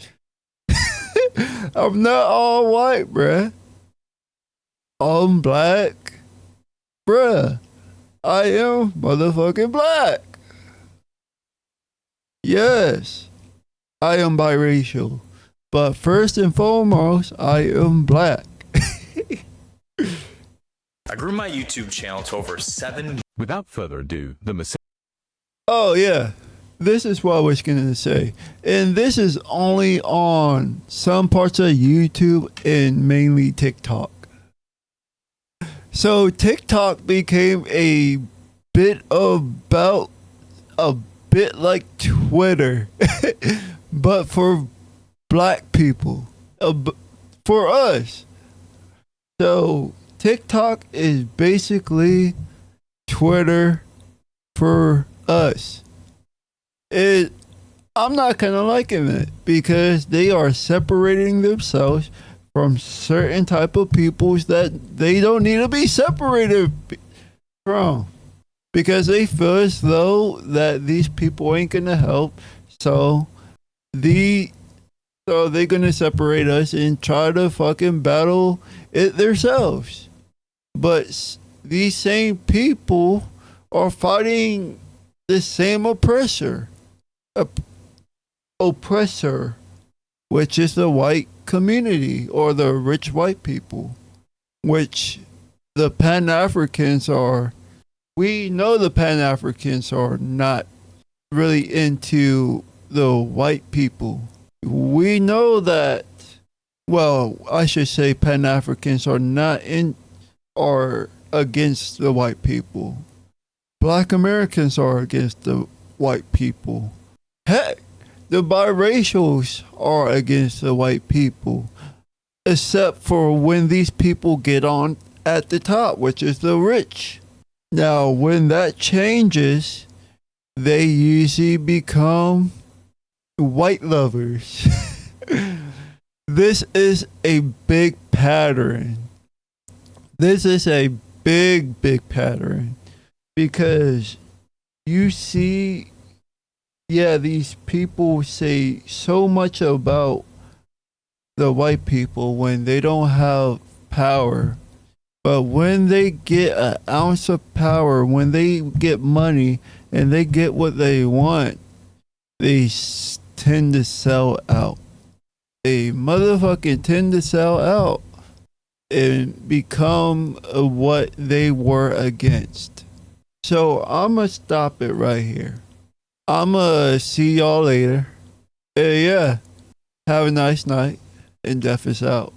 I'm not all white, bruh. I'm black, bruh. I am motherfucking black. Yes, I am biracial. But first and foremost, I am black. I grew my YouTube channel to over 7. Without further ado, Oh yeah, this is what I was gonna say. And this is only on some parts of YouTube and mainly TikTok. So TikTok became a bit like Twitter, but for black people, for us. So TikTok is basically Twitter for us. I'm not kind of liking it because they are separating themselves from certain type of peoples that they don't need to be separated from, because they feel as though that these people ain't gonna help, so they're gonna separate us and try to fucking battle it themselves. But these same people are fighting the same oppressor, which is the white community or the rich white people, which the Pan-Africans are we know the Pan-Africans are not really into the white people. We know that, well, I should say Pan-Africans are not in or against the white people. Black Americans are against the white people. Heck, the biracials are against the white people, except for when these people get on at the top, which is the rich. Now, when that changes, they usually become white lovers. This is a big pattern. This is a big, big pattern. Because you see, yeah, these people say so much about the white people when they don't have power. But when they get an ounce of power, when they get money and they get what they want, they tend to sell out. They motherfucking tend to sell out and become what they were against. So I'm going to stop it right here. I'm going to see y'all later. Yeah. Have a nice night. And Death is out.